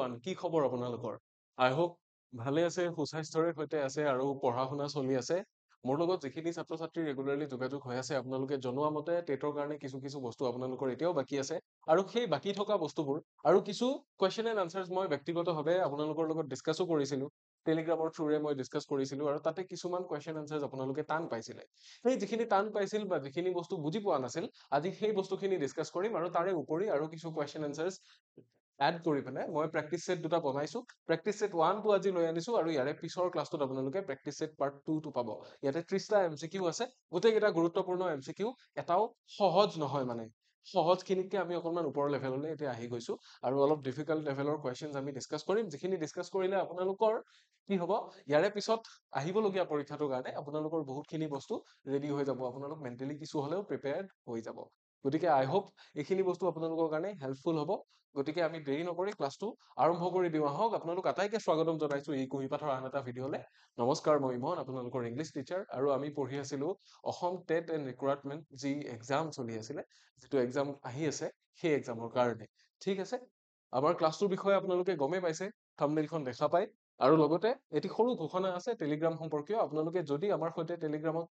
Everyone কি খবৰ আপোনালোকৰ আই হোপ ভালে আছে সুস্বাস্থ্যৰে সৈতে আছে আৰু পঢ়া শুনা চলি আছে মোৰ লগত যিখিনি ছাত্ৰ ছাত্ৰী ৰেগুলাৰলি যোগাযোগ হৈ আছে আপোনালোকে জনোৱা মতে টেটৰ কাৰণে কিছু কিছু বস্তু আপোনালোকৰ এতিয়াও বাকী আছে আৰু সেই বাকী থকা বস্তুবোৰ আৰু কিছু কোৱেশ্চন এণ্ড আনচাৰ্ছ মই ব্যক্তিগতভাৱে আপোনালোকৰ লগত ডিছকাছো কৰিছিলোঁ টেলিগ্ৰামৰ থ্ৰুৰে মই ডিছকাছ কৰিছিলোঁ আৰু তাতে কিছুমান কোৱেশ্চন আনচাৰ্ছ আপোনালোকে টান পাইছিলে সেই যিখিনি টান পাইছিল বা যিখিনি বস্তু বুজি পোৱা নাছিল আজি সেই বস্তুখিনি ডিছকাছ কৰিম আৰু তাৰে উপৰি আৰু কিছু কোৱেশ্চন আনচাৰ্ছ এড কৰি পেলাই মই প্ৰেক্টিচ ছেট দুটা বনাইছো প্ৰেক্টিচ ছেট 1 টো আজি লৈ আনিছো আৰু ইয়াৰে পিছৰ ক্লাছটোত আপোনালোকে প্ৰেক্টিচ ছেট পাৰ্ট 2 টো পাব ইয়াতে 30টা এমচিকিউ আছে গোটেইকেইটা গুৰুত্বপূৰ্ণ এমচিকিউ এটাও সহজ নহয় মানে সহজ খিনিতকে আমি অকণমান ওপৰৰ লেভেললৈ এতিয়া আহি গৈছো আৰু অলপ ডিফিকাল্ট লেভেলৰ কোৱেশ্চনছ আমি ডিছকাছ কৰিম যিখিনি ডিছকাছ কৰিলে আপোনালোকৰ কি হ'ব ইয়াৰে পিছত আহিবলগীয়া পৰীক্ষাটোৰ কাৰণে আপোনালোকৰ বহুতখিনি বস্তু ৰেডি হৈ যাব আপোনালোক মেণ্টেলি কিছু হ'লেও প্ৰিপেয়াৰ্ড হৈ যাব গতিকে আই হোপ এইখিনি বস্তু আপোনালোকৰ কাৰণে হেল্পফুল হ'ব গতিকে আমি দেৰি নকৰি ক্লাছটো আৰম্ভ কৰি দিওঁ আহক আপোনালোক আটাইকে স্বাগতম জনাইছো এই কুঁহিপাঠৰ আন এটা ভিডিঅ'লে নমস্কাৰ মই ইমন আপোনালোকৰ ইংলিছ টিচাৰ আৰু আমি পঢ়ি আছিলো অসম টেট এণ্ড ৰিক্ৰুইটমেণ্ট যি এক্সাম চলি আছিলে যিটো এক্সাম আহি আছে সেই এক্সামৰ কাৰণে ঠিক আছে আমাৰ ক্লাছটোৰ বিষয়ে আপোনালোকে গমেই পাইছে থাম্বনেইলখন দেখা পায় আৰু লগতে এটি সৰু ঘোষণা আছে টেলিগ্ৰাম সম্পৰ্কীয় আপোনালোকে যদি আমাৰ সৈতে টেলিগ্ৰামত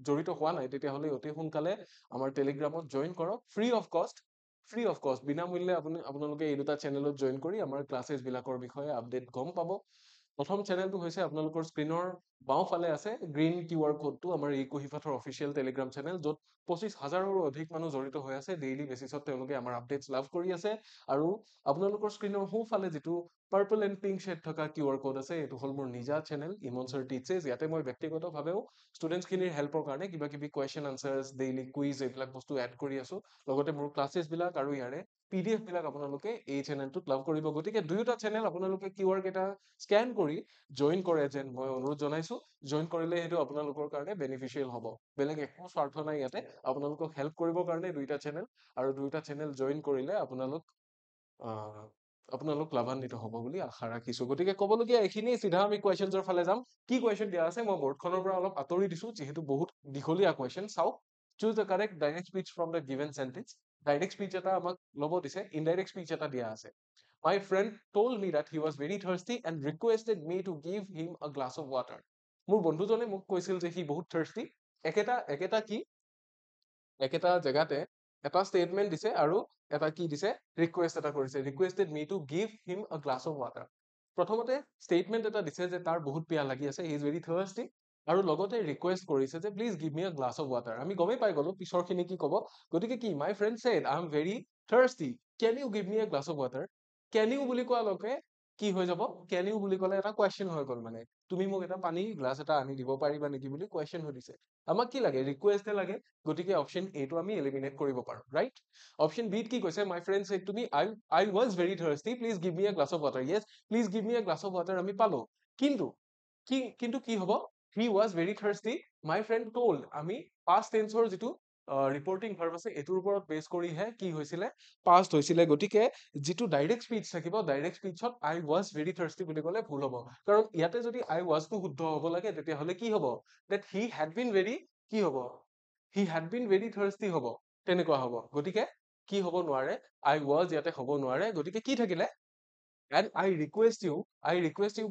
জড়িত হোৱা নাই তেতিয়াহ'লে অতি সোনকালে আমাৰ টেলিগ্ৰামত জইন কৰক ফ্ৰী অফ কষ্ট বিনামূল্যে আপোনালোকে এই দুটা চেনেলত জইন কৰি আমাৰ ক্লাছেছ বিলাকৰ বিষয়ে আপডেট গম পাব প্ৰথম চেনেলটো হৈছে আপোনালোকৰ স্ক্ৰীনৰ বাওঁফালে আছে গ্ৰীণ কিউআৰ কোডটো আমাৰ এই কুঁহিপাঠৰ অফিচিয়েল টেলিগ্ৰাম চেনেল য'ত 25,000ৰো অধিক মানুহ জড়িত হৈ আছে ডেইলি বেচিছত তেওঁলোকে আমাৰ আপডেটছ লাভ কৰি আছে আৰু আপোনালোকৰ স্ক্ৰীনৰ সোঁফালে যিটো পাৰ্পল এণ্ড পিংক শ্বেড থকা কিউআৰ কোড আছে এইটো হ'ল মোৰ নিজা চেনেল ইমন ছাৰ টিচেছ ইয়াতে মই ব্যক্তিগতভাৱেও ষ্টুডেণ্টছখিনিৰ হেল্পৰ কাৰণে কিবা কিবি কুৱেশ্যন আনচাৰ্ছ ডেইলি কুইজ এইবিলাক বস্তু এড কৰি আছো লগতে মোৰ ক্লাছেছ বিলাক আৰু ইয়াৰে PDF বিলাক আপোনালোকে এই চেনেলটোত লাভ কৰিব গতিকে দুয়োটা চেনেল আপোনালোকে কিউআৰ কেইটা স্কেন কৰি জইন কৰে যেন মই অনুৰোধ জনাইছো জইন কৰিলে সেইটো আপোনালোকৰ কাৰণে বেনিফিচিয়েল হ'ব বেলেগ একো স্বাৰ্থ নাই ইয়াতে আপোনালোকক হেল্প কৰিবৰ কাৰণে দুইটা চেনেল আৰু দুইটা চেনেল জইন কৰিলে আপোনালোক লাভান্বিত হ'ব বুলি আশা ৰাখিছো গতিকে ক'বলগীয়া এইখিনি চিধা আমি কুৱেশ্যনছৰ ফালে যাম কি কুৱেশ্যন দিয়া আছে মই বৰ্ডখনৰ পৰা অলপ আঁতৰি দিছো যিহেতু বহুত দীঘলীয়া কুৱেশ্যন চাওক choose the correct direct speech from the given sentence direct speech এটা আমাক ল'ব দিছে ইনডাইৰেক্ট স্পিচ এটা দিয়া আছে my friend told me that he was very thirsty and requested me to give him a glass of water মোৰ বন্ধুজনে মোক কৈছিল যে সি বহুত thirsty একেটা জেগাতে এটা ষ্টেটমেন্ট দিছে আৰু এটা কি দিছে ৰিকুৱেষ্ট এটা কৰিছে requested me to give him a glass of water প্ৰথমতে ষ্টেটমেন্ট এটা দিছে যে তাৰ বহুত পিয়াহ লাগি আছে he is very thirsty আৰু লগতে ৰিকুৱেষ্ট কৰিছে যে please give me a glass of water আমি গমেই পাই গলো পিছৰখিনি কি ক'ব গতিকে কি my friend said I am very thirsty can you give me a glass of water can you বুলি কোৱা লগে কি হৈ যাব কেন ইউ বুলি ক'লে এটা কুৱেশ্যন হৈ গ'ল মানে তুমি মোক এটা পানী গ্লাছ এটা আনি দিব পাৰিবা নেকি বুলি কুৱেশ্যন সুধিছে আমাক কি লাগে ৰিকুৱেষ্টে লাগে গতিকে অপশ্যন এটো আমি এলিমিনেট কৰিব পাৰো ৰাইট অপশ্যন বিত কি কৈছে my friend said to me I was very thirsty please give me a glass of water yes please give me a glass of water আমি পালো কিন্তু কি হ'ব he was very thirsty my friend told আমি past tenseৰ যিটো reporting verb আছে এটোৰ ওপৰত বেছ কৰিহে কি হৈছিলে past হৈছিলে গতিকে যিটো ডাইৰেক্ট স্পিচ থাকিব direct স্পিচত I was very thirsty বুলি ক'লে ভুল হ'ব কাৰণ ইয়াতে যদি I was টো শুদ্ধ হ'ব লাগে তেতিয়াহ'লে কি হ'ব that he had been very কি হ'ব he had been very thirsty হ'ব তেনেকুৱা হ'ব গতিকে কি হ'ব নোৱাৰে I was ইয়াতে হ'ব নোৱাৰে গতিকে কি থাকিলে and I request you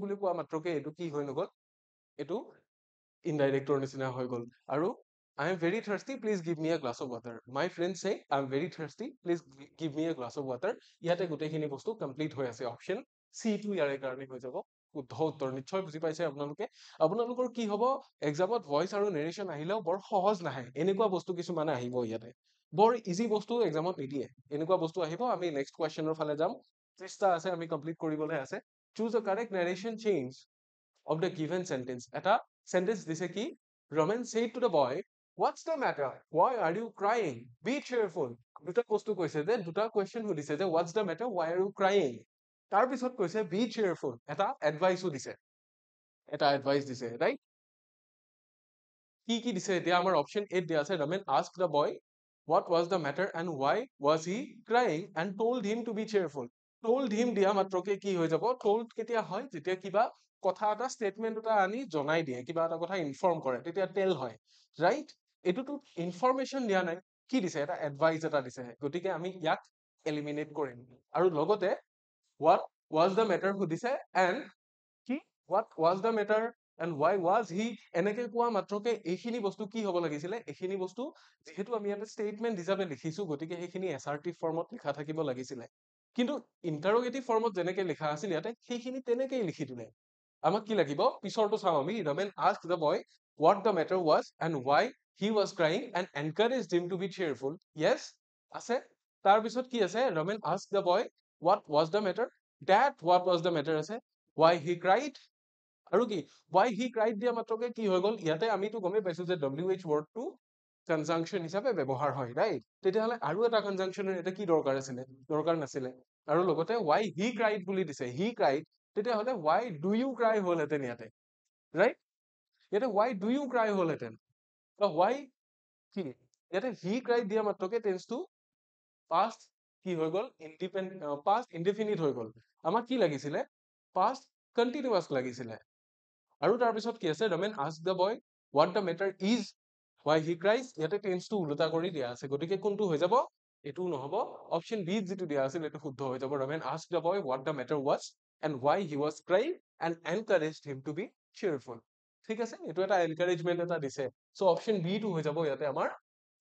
বুলি কোৱা মাত্ৰকে এইটো কি হৈ নগ'ল এইটো ইনডাইৰেক্টৰ নিচিনা হৈ গ'ল আৰু I am very thirsty please give me a glass of water my friend say I am very thirsty please give me a glass of water ইয়াতে গোটেইখিনি বস্তু কমপ্লিট হৈ আছে অপশ্যন সি টো ইয়াৰে কাৰণে হৈ যাব শুদ্ধ উত্তৰ নিশ্চয় বুজি পাইছে আপোনালোকৰ কি হ'ব এক্সামত ভইচ আৰু নেৰেশ্যন আহিলেও বৰ সহজ নাহে এনেকুৱা বস্তু কিছুমানে আহিব ইয়াতে বৰ ইজি বস্তু এক্সামত নিদিয়ে এনেকুৱা বস্তু আহিব আমি নেক্সট কুৱেশ্যনৰ ফালে যাম 30টা আছে আমি কমপ্লিট কৰিবলৈ আছে choose a correct narration change of the given sentence এটা sentence দিছে কি Roman said to the boy what's the matter why are you crying be cheerful দুটা বস্তু কৈছে যে দুটা question সুধিছে যে what's the matter why are you crying তাৰ পিছত কৈছে be cheerful এটা adviceও দিছে right কি দিছে এতিয়া আমাৰ option 8 দিয়া আছে Roman asked the boy what was the matter and why was he crying and told him to be cheerful told him দিয়া মাত্ৰকে কি হৈ যাব told কেতিয়া হয় যেতিয়া কিবা কথা এটা ষ্টেটমেন্ট এটা আনি জনাই দিয়ে কিবা এটা কথা ইনফৰ্ম কৰে তেতিয়া টেল হয় ৰাইট এটোতো ইনফৰমেশন দিয়া নাই কি দিছে এটা এডভাইস এটা দিছে গতিকে আমি ইয়াক এলিমিনেট কৰিম আৰু লগতে what was the matter সুধিছে and কি what was the matter and why was he এনেকে কোৱা মাত্ৰকে এইখিনি বস্তু কি হ'ব লাগিছিলে এইখিনি বস্তু যেহেতু আমি ইয়াতে statement হিচাপে লিখিছো গতিকে সেইখিনি assertive ফৰ্মত লিখা থাকিব লাগিছিলে কিন্তু interrogative ফৰ্মত যেনেকে লিখা আছিল ইয়াতে সেইখিনি তেনেকেই লিখি দিলে আমাক কি লাগিব পিছৰটো চাওঁ আমি the man asked the boy what the matter was and why he was crying and encouraged him to be cheerful yes আছে তাৰ পিছত কি আছে the man asked the boy what was the matter that what was the matter আছে why he cried আৰু কি why he cried দিয়া মাত্ৰকে কি হৈ গল ইয়াতে আমিতো গমেই পাইছো যে wh wordটো কনজাংশন হিচাপে ব্যৱহাৰ হয় ৰাইট তেতিয়াহলে আৰু এটা কনজাংশনৰ এটা কি দৰকাৰ আছিলে দৰকাৰ নাছিলে আৰু লগতে why he cried বুলি দিছে he cried তেতিয়াহলে why do you cry হলহেঁতেন ইয়াতে ৰাইট ইয়াতে why do you cry হলহেঁতেন why কি ইয়াতে he cried দিয়া মাত্ৰকে টেন্সটো past কি হৈ গল past indefinite হৈ গল আমাক কি লাগিছিলে past continuous লাগিছিলে আৰু তাৰ পিছত কি আছে the man asked the boy what the matter is why he cries ইয়াতে টেন্সটো উল্টা কৰি দিয়া আছে গতিকে কোনটো হৈ যাব এটো নহব অপচন বি যেটো দিয়া আছিল এটো শুদ্ধ হৈ যাব the man asked the boy what the matter was and why he was crying and encouraged him to be cheerful ঠিক আছে এটো এটা এনকাৰেজমেন্ট এটা দিছে সো অপচন বি টো হৈ যাব ইয়াতে আমাৰ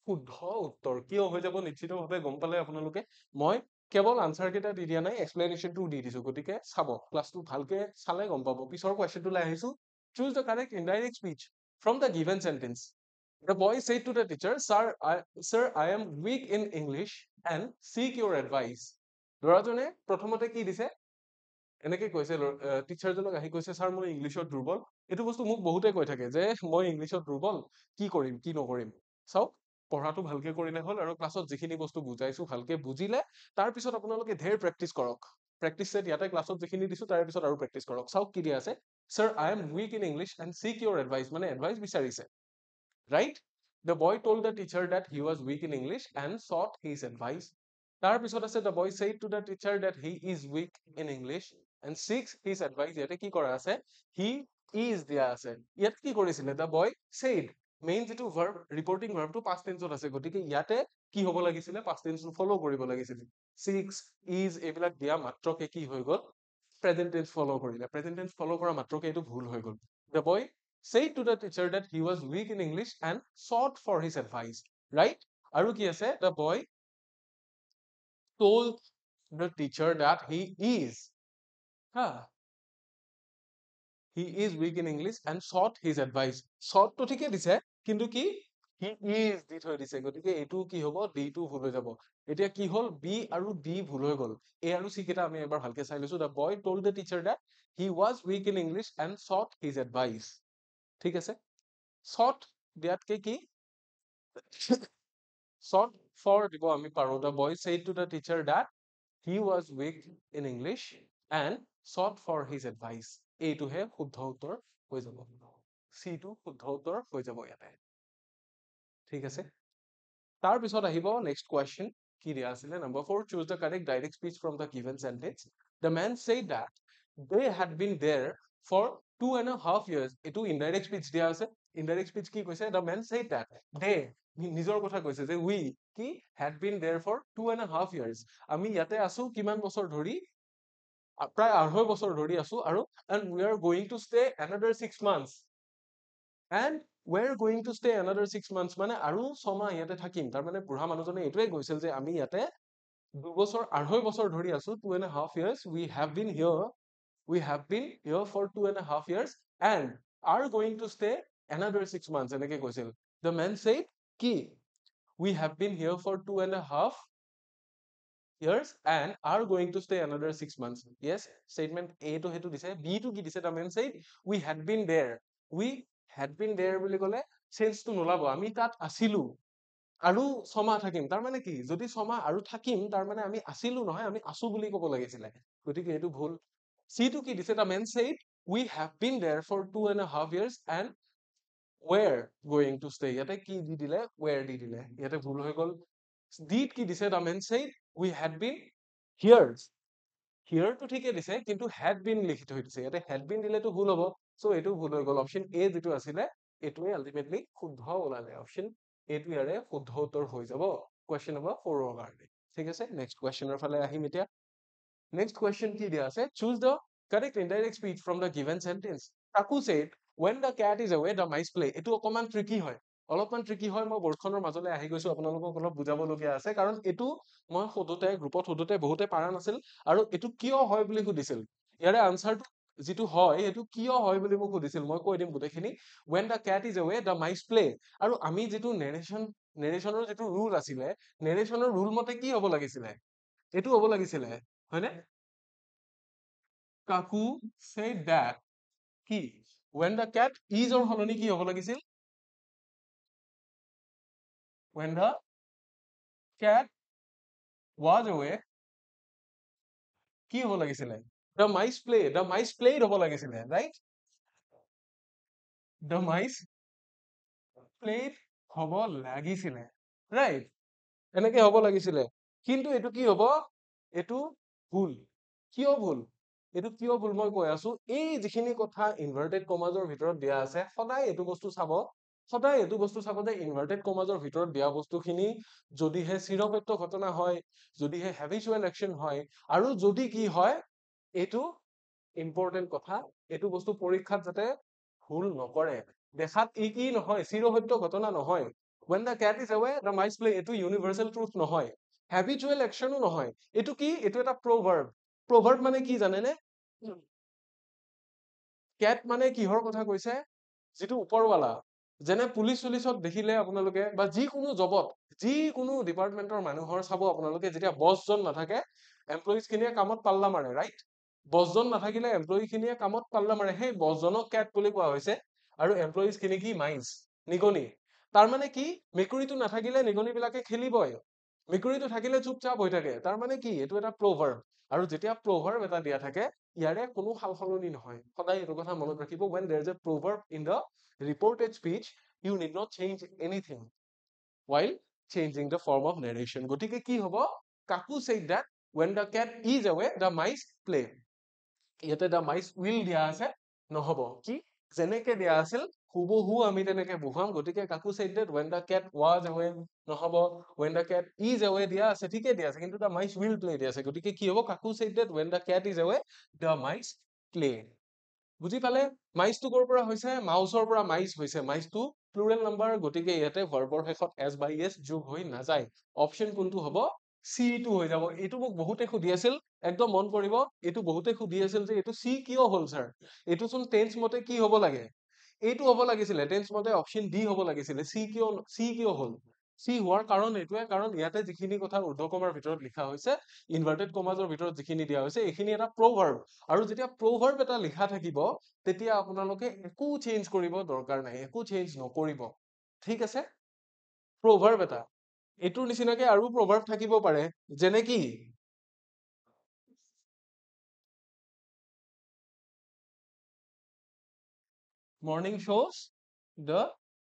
শুদ্ধ উত্তৰ কিয় হৈ যাব নিশ্চিতভাৱে গম পালে আপোনালোকে মই কেৱল আনসাৰ কেইটা দি দিয়া নাই এক্সপ্লেনেশনটো দি দিছো গতিকে চাব ক্লাসটো ভালকে চালে গম পাব পিছৰ কোৱেশ্চনটো লৈ আহিছো choose the correct indirect speech from the given sentence the boy said to the teacher sir I am weak in English and seek your advice ল'ৰাজনে প্ৰথমতে কি দিছে এনেকে কৈছে টিচাৰজনক আহি কৈছে স্যাৰ মই ইংলিছত দুৰ্বল এটো বস্তু মোক বহুতে কৈ থাকে যে মই ইংলিছত দুৰ্বল কি কৰিম কি নকৰিম চাওক পঢ়াটো ভালকে কৰিলে হল আৰু ক্লাছত যিখিনি বস্তু বুজাইছো ভালকে বুজিলে তাৰ পিছত আপোনালোকে ধেৰ প্ৰেক্টিস কৰক প্ৰেক্টিস সেট ইয়াতে ক্লাছত যিখিনি দিছো তাৰ পিছত আৰু প্ৰেক্টিস কৰক চাওক কি দিয়া আছে sir I am weak in English and seek your advice মানে advice বিচাৰিছে right the boy told the teacher that he was weak in English and sought his advice তাৰ পিছত আছে the boy said to the teacher that he is weak in English and seeks his advice ইয়াতে কি কৰা আছে he is দিয়া আছে ইয়াত কি কৰিছিলে the boy said মেইন যেটো verb reporting verb টো past tense ত আছে গতিকে ইয়াতে কি হ'ব লাগিছিলে past tense টো ফলো কৰিব লাগিছিলে seeks is এইবিলাক দিয়া মাত্ৰকে কি হৈ গল present tense follow কৰিলে present tense follow কৰা মাত্ৰকে এটো ভুল হৈ গল the boy said to the teacher that he was weak in English and sought for his advice right আৰু কি আছে the boy told the teacher that he is he is weak in English and sought his advice sought to ঠিকে দিছে কিন্তু কি he is দি থৈ দিছে গতিকে এটো কি হ'ব d টো ভুল হৈ যাব এতিয়া কি হল b আৰু d ভুল হৈ গল a আৰু c কেটা আমি এবাৰ ভালকে চাই লৈছো the boy told the teacher that he was weak in English and sought his advice ঠিক আছে sought দিয়াতকে কি sought for দিব আমি পাৰো the boy said to the teacher that he was weak in English and sought for his advice এইটোহে শুদ্ধ উত্তৰ হৈ যাব c টো শুদ্ধ উত্তৰ হৈ যাব ইয়াতে ঠিক আছে তাৰ পিছত আহিব নেক্সট কোৱেশ্চন কি দিয়া আছিলে number 4 choose the correct direct speech from the given sentence the man said that they had been there for 2.5 years এটো indirect speech দিয়া আছে indirect speech কি কৈছে the man said that they নিজৰ কথা কৈছে যে we কি had been there for 2.5 years আমি ইয়াতে আছো কিমান বছৰ ধৰি প্ৰায় 2.5 বছৰ ধৰি আছো আৰু and we are going to stay another 6 months and we're going to stay another 6 months মানে আৰু 6 মাহ ইয়াতে থাকিম তাৰ মানে বুঢ়া মানুহজনে এটোৱে কৈছিল যে আমি ইয়াতে 2 বছৰ 2.5 বছৰ ধৰি আছো 2.5 years we have been here for 2.5 years and are going to stay another 6 months এনেকে কৈছিল the man said কি we have been here for 2.5 years and are going to stay another 6 months yes statement a to hetu dise b to ki dise the man said we had been there we had been there বুলি কলে sense to নলাব আমি তাত আছিলো আৰু 6 মাহ থাকিম তাৰ মানে কি যদি 6 মাহ আৰু থাকিম তাৰ মানে আমি আছিলো নহয় আমি আছো বুলি ক'ব লাগিছিলে গতিকে এটো ভুল c to কি দিছে the man said we have been there for 2.5 years and were going to stay ইয়াতে কি দি দিলে were দি দিলে ইয়াতে ভুল হৈ গল d কি দিছে the man said we had been here here to ঠিকে দিছে কিন্তু had been লিখি থৈ দিছে ইয়াতে had been দিলেতো ভুল হ'ব সো এটো ভুল হৈ গল অপচন a যেটো আছিলে এটোৱে আলটিমেটলি শুদ্ধ ওলালে অপচন a টো ইয়াৰে শুদ্ধ উত্তৰ হৈ যাব কোৱেশ্চন নম্বৰ 4 ৰ কাৰণে ঠিক আছে নেক্সট কোৱেশ্চনৰ ফালে আহিম এতিয়া Next question কি দিয়া আছে? Choose the correct indirect speech from the given sentence. Kaku said, when the cat is away, the mice play. এইটো অকমান tricky হয়। অলপমান tricky হয়, মই বৰ্ডখনৰ মাজলৈ আহি গৈছো, আপোনালোকক অলপ বুজাবলগীয়া আছে, কাৰণ এইটো মই সোধোতে, গ্ৰুপত সোধোতে বহুতে পাৰা নাছিল, আৰু এইটো কিয় হয় বুলি সুধিছিল। ইয়াৰে আনচাৰটো যিটো হয়, এইটো কিয় হয় বুলি মোক সুধিছিল, মই কৈ দিম গোটেইখিনি। When the cat is away, the mice play. আৰু আমি যিটো নেৰেশ্যনৰ যিটো ৰুল আছিলে, নেৰেশ্যনৰ ৰুল মতে কি হ'ব লাগিছিলে? এইটো হ'ব লাগিছিলে, হয়নে? কাকু said that কি when the cat is or সলনি কি হ'ব লাগিছিল? When the cat was away কি হ'ব লাগিছিলে? The mice played হ'ব লাগিছিলে, right? The mice played হ'ব লাগিছিলে, right? এনেকে হ'ব লাগিছিলে, কিন্তু এইটো কি হ'ব? এইটো ভুল। কিয় ভুল? এইটো কিয় ভুল মই কৈ আছো। এই যিখিনি কথা ইনভাৰ্টেড কমাজৰ ভিতৰত দিয়া আছে, সদায় এইটো বস্তু চাব, সদায় এইটো বস্তু চাব যে ইনভাৰ্টেড কমাজৰ ভিতৰত দিয়া বস্তুখিনি যদিহে চিৰপেক্ষ ঘটনা হয়, যদিহে হেবিচুৱেল একচন হয়, আৰু যদি কি হয়, এইটো ইম্পৰ্টেণ্ট কথা, এইটো বস্তু পৰীক্ষাত যাতে ভুল নকৰে। দেখাত কি নহয়, চিৰসত্য ঘটনা নহয়। When the cat is away, the mice play. এইটো ইউনিভাৰ্চেল ট্ৰুথ নহয়, হেবিচুৱেল একচনো নহয়। এইটো কি? এইটো এটা প্ৰভাৰ্ব। প্ৰভাৰ্ব মানে কি জানেনে? কেট মানে কিহৰ কথা কৈছে? যিটো ওপৰৱালা, যেনে পুলিচ চুলিচত দেখিলে আপোনালোকে, বা যিকোনো জবত, যিকোনো ডিপাৰ্টমেন্টৰ মানুহৰ চাব আপোনালোকে, যেতিয়া বছজন নাথাকে, এমপ্লয়িজ খিনিয়ে কামত পাল্লা মাৰে, ৰাইট? বছজন নাথাকিলে এমপ্লয়ি খিনিয়ে কামত পাল্লা মাৰে, সেই বছজনক কেট বুলি কোৱা হৈছে, আৰু এমপ্লয়িজ খিনি কি? মাইন্স, নিগনি। তাৰ মানে কি? মেকুৰীটো নাথাকিলে নিগনি বিলাকে খেলিবই, মেকুৰীটো থাকিলে চুপচাপ হৈ থাকে। তাৰ মানে কি? এইটো এটা প্ৰভাৰ্ব। আৰু যেতিয়া প্ৰভাৰ্ব এটা দিয়া থাকে, ইয়াৰে কোনো সাল সলনি নহয়। সদায় এইটো কথা মনত ৰাখিব, when there is a proverb in the reported speech, you need not change anything while changing the form of narration. গতিকে কি হ'ব? কাকু said that when the cat is away, the mice play. ইয়াতে the mice will দিয়া আছে, নহ'ব। কি? যেনেকে দিয়া আছিল হুবহু আমি তেনেকে বহুৱাম। গতিকে কাকু said that when the cat was away, নহ'ব। when the cat is away দিয়া আছে, ঠিকে দিয়া আছে, কিন্তু the mice will play দিয়া আছে। গতিকে কি হ'ব? কাকু said that when the cat is away, the mice play. বুজি পালে? মাইচটো ক'ৰ পৰা হৈছে? মাউচৰ পৰা মাইচ হৈছে। মাইচটো প্লুৰেল নাম্বাৰ, গতিকে ইয়াতে ভাৰ্বৰ শেষত এছ বাই এছ যোগ হৈ নাযায়। অপচন কোনটো হ'ব? চি টো হৈ যাব। এইটো মোক বহুতে সুধি আছিল, একদম মন কৰিব, এইটো বহুতে সুধি আছিল যে এইটো চি কিয় হ'ল ছাৰ? এইটো চোন টেন্স মতে কি হ'ব লাগে? এইটো হ'ব লাগিছিলে, টেন্স মতে অপচন ডি হ'ব লাগিছিলে। চি কিয় হ'ল? চি হোৱাৰ কাৰণ এইটোৱে, কাৰণ ইয়াতে যিখিনি কথা ঊৰ্ধ্বকমাৰ ভিতৰত লিখা হৈছে, ইনভাৰ্টেড কমাজৰ ভিতৰত যিখিনি দিয়া হৈছে, এইখিনি এটা প্ৰভাৰ্ব। আৰু যেতিয়া প্ৰভাৰ্ব এটা লিখা থাকিব, তেতিয়া আপোনালোকে একো চেঞ্জ কৰিব দৰকাৰ নাই, একো চেঞ্জ নকৰিব। ঠিক আছে? প্ৰভাৰ্ব এটা, এইটোৰ নিচিনাকে আৰু প্ৰভাৰ্ব থাকিব পাৰে, যেনে কি? Morning shows the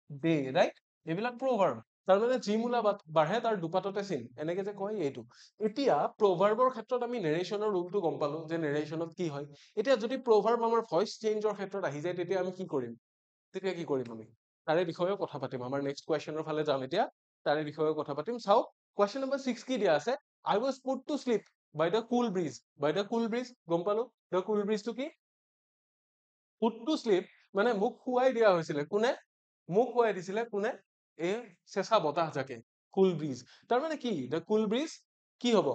day, right? এইবিলাক প্ৰভাৰ্ব। তাৰমানে যি মূলা বাঢ়ে তাৰ দুপাততে চিন, এনেকে যে কয় এইটো। এতিয়া প্ৰভাৰ্বৰ ক্ষেত্ৰত আমি নেৰেশ্যনৰ ৰুলটো গম পালো, যে নেৰেশ্যনত কি হয়। এতিয়া যদি প্ৰভাৰ্ব আমাৰ ভইচ চেঞ্জৰ ক্ষেত্ৰত আহি যায়, তেতিয়া আমি কি কৰিম? তেতিয়া কি কৰিম আমি? তাৰে বিষয়েও কথা পাতিম। আমাৰ নেক্সট কুৱেশ্যনৰ ফালে যাম এতিয়া, তাৰে বিষয়েও কথা পাতিম। চাওক, কুৱেশ্যন নম্বৰ 6 কি দিয়া আছে? I was put to sleep by the cool breeze. By the cool breeze, গম পালো। The cool breeze টো কি? Put to sleep মানে মোক শুৱাই দিয়া হৈছিলে। কোনে? মোক শুৱাই দিছিলে কোনে? এই চেঁচা বতাহজাকে, কুল ব্ৰিজ। তাৰমানে কি? দ্য কুল ব্ৰিজ কি হ'ব?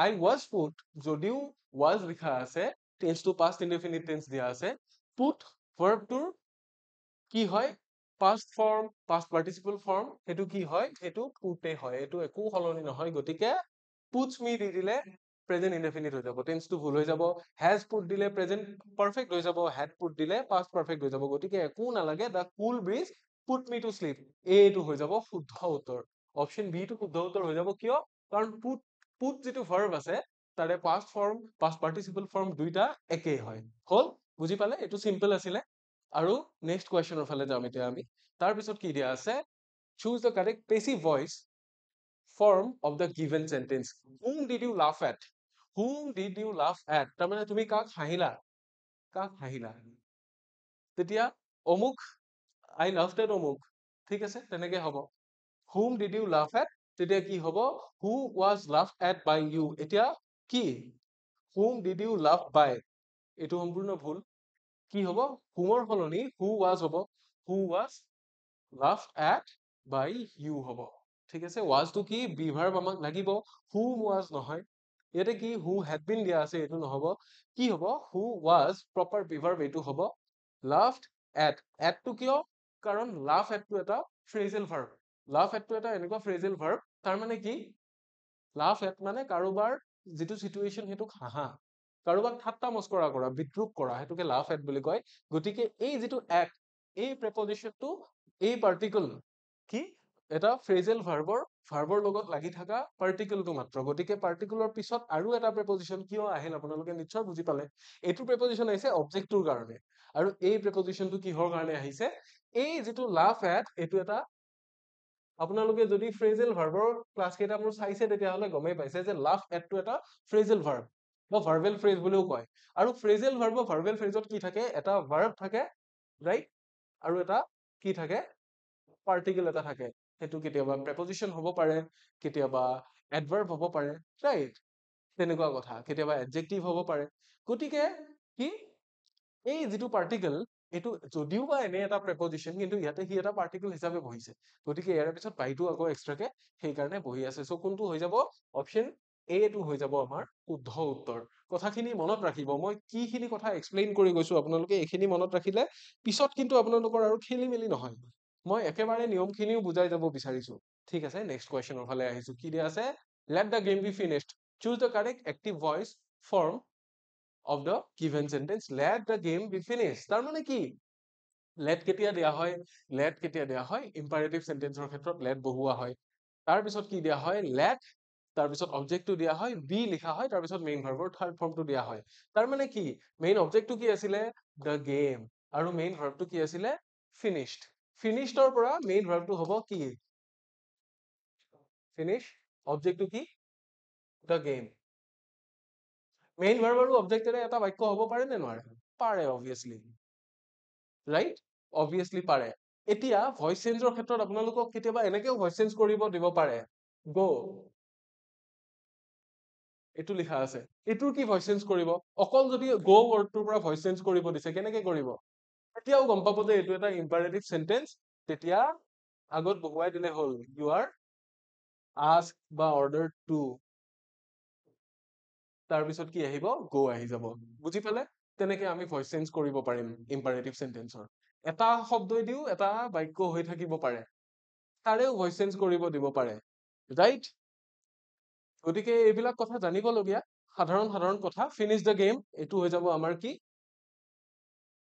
I was put, যদিও was লিখা আছে, টেন্সটো past indefinite tense দিয়া আছে, put ভাৰ্বটোৰ কি হয়? past form, past participle form, সেইটো কি হয়? সেইটো put হয়, এইটো একো সলনি নহয়। গতিকে puts me দি দিলে প্ৰেজেন্ট ইনডেফিনিট হৈ যাব, টেন্সটো ভুল হৈ যাব। has put দিলে প্ৰেজেন্ট পাৰফেক্ট হৈ যাব, had put দিলে past পাৰফেক্ট হৈ যাব। গতিকে একো নালাগে, the cool bridge put me to sleep, এইটো হৈ যাব শুদ্ধ উত্তৰ। অপচন বি টো শুদ্ধ উত্তৰ হৈ যাব। কিয়? কাৰণ put যিটো ভাৰ্ব আছে, তাৰে past form, past participle form দুইটা একেই হয়। হ'ল? বুজি পালে? এইটো চিম্পল আছিলে। আৰু নেক্সট কুৱেশ্যনৰ ফালে যাম এতিয়া আমি। তাৰপিছত কি দিয়া আছে? Choose the correct passive voice form of the given sentence. Whom did you laugh at? Whom did you laugh at? তাৰমানে তুমি কাক হাঁহিলা? কাক হাঁহিলা? তেতিয়া অমুক, I laughed at অমুক, ঠিক আছে? তেনেকে হ'ব। Whom did you laugh at? তেতিয়া কি হ'ব? Who was laughed at by you? এতিয়া কি? whom did you love by? এইটো সম্পূৰ্ণ ভুল। কি হ'ব? whom সলনি who was হ'ব। who was laughed at by you হ'ব। ঠিক আছে, was টো কি be verb আমাক লাগিব, whom was নহয়। ইয়াতে কি who had been দিয়া আছে, এইটো নহ'ব। কি হ'ব? who was proper be verb এইটো হ'ব। laughed at টো কিয়? কাৰণ laugh at টো এটা phrasal verb। laugh at টো এটা এনেকুৱা phrasal verb, তাৰ মানে কি laugh at মানে কাৰোবাৰ যিটো situation সেইটোক হাঁহা, কাৰোবাক ঠাট্টা মস্কৰা কৰা, বিদ্ৰূপ কৰা, সেইটোকে laugh at বুলি কয়। গতিকে এই যিটো at, এই prepositionটো এই particle কি এটা phrasal ভাৰ্বৰ লগত লাগি থকা particle টো মাত্ৰ। গতিকে particle ৰ পিছত আৰু এটা preposition কিয় আহিল আপোনালোকে নিশ্চয় বুজি পালে। এইটো preposition আহিছে object টোৰ কাৰণে, আৰু এই preposition টো কিহৰ কাৰণে আহিছে? এই যিটো laugh at এইটো এটা, আপোনালোকে যদি phrasal ভাৰ্বৰ ক্লাছ কেইটা মোৰ চাইছে তেতিয়াহ'লে গমেই পাইছে যে laugh at টো এটা phrasal verb বা verbal phrase বুলিও কয়। আৰু phrasal verb বা verbal phrase ত কি থাকে? এটা verb থাকে, right? আৰু এটা কি থাকে? particle এটা থাকে। সেইটো কেতিয়াবা preposition হ'ব পাৰে, কেতিয়াবা adverb হ'ব পাৰে, right? তেনেকুৱা কথা, কেতিয়াবা adjective হ'ব পাৰে। গতিকে কি এই যিটো particle, এইটো যদিও বা এনে এটা preposition, কিন্তু ইয়াতে সি এটা particle হিচাপে বহিছে। গতিকে ইয়াৰ পিছত বাইটো আকৌ এক্সট্ৰাকে সেইকাৰণে বহি আছে। চ' কোনটো হৈ যাব? অপশ্যন এ টো হৈ যাব আমাৰ শুদ্ধ উত্তৰ। কথাখিনি মনত ৰাখিব, মই কিখিনি কথা এক্সপ্লেইন কৰি গৈছো আপোনালোকে এইখিনি মনত ৰাখিলে পিছত কিন্তু আপোনালোকৰ আৰু খেলি মেলি নহয়। মই একেবাৰে নিয়মখিনিও বুজাই যাব বিচাৰিছো। ঠিক আছে, নেক্সট কুৱেশ্যনৰ ফালে আহিছো। কি দিয়া আছে? let the game be finished, choose the correct active voice form of the given sentence। let the game be finished তাৰ মানে কি? let কেতিয়া দিয়া হয়? let কেতিয়া দিয়া হয়? imperative sentence ৰ ক্ষেত্ৰত let বহুৱা হয়। তাৰপিছত কি দিয়া হয়? let, তাৰপিছত অবজেক্টটো দিয়া হয়, be লিখা হয়, তাৰপিছত মেইন ভাৰ্বৰ থাৰ্ড ফৰ্মটো দিয়া হয়। তাৰ মানে কি? মেইন অবজেক্টটো কি আছিলে? the game, আৰু মেইন ভাৰ্বটো কি আছিলে? finished। finished ৰ পৰা মেইন ভাৰ্বটো হ'ব কি? finish, অবজেক্টটো কি? the game। মেইন ভাৰ্ব আৰু অবজেক্টেৰে এটা বাক্য হ'ব পাৰে নে নোৱাৰে? পাৰে, অবভিয়াছলি, ৰাইট? অবভিয়াছলি পাৰে। এতিয়া ভইচ চেঞ্জৰ ক্ষেত্ৰত আপোনালোকক কেতিয়াবা এনেকেও ভইচ চেঞ্জ কৰিব দিব পাৰে। go, এইটো লিখা আছে, এইটোৰ কি ভইচ চেঞ্জ কৰিব? অকল যদি go ৱৰ্ডটোৰ পৰা ভইচ চেঞ্জ কৰিব দিছে, কেনেকে কৰিব? তেতিয়াও গম পাব যে এইটো এটা ইম্পাৰেটিভ চেন্টেন্স, তেতিয়া আগত বহুৱাই দিলে হ'ল you are asked বা ordered to, তাৰপিছত কি আহিব? go আহি যাব। বুজি পালে? তেনেকে আমি ভইচ চেঞ্জ কৰিব পাৰিম ইম্পাৰেটিভ চেন্টেন্সৰ। এটা শব্দইদিও এটা বাক্য হৈ থাকিব পাৰে, তাৰেও ভইচ চেঞ্জ কৰিব দিব পাৰে, ৰাইট? গতিকে এইবিলাক কথা জানিবলগীয়া সাধাৰণ সাধাৰণ কথা। ফিনিছ দ্য গেম, এইটো হৈ যাব আমাৰ কি?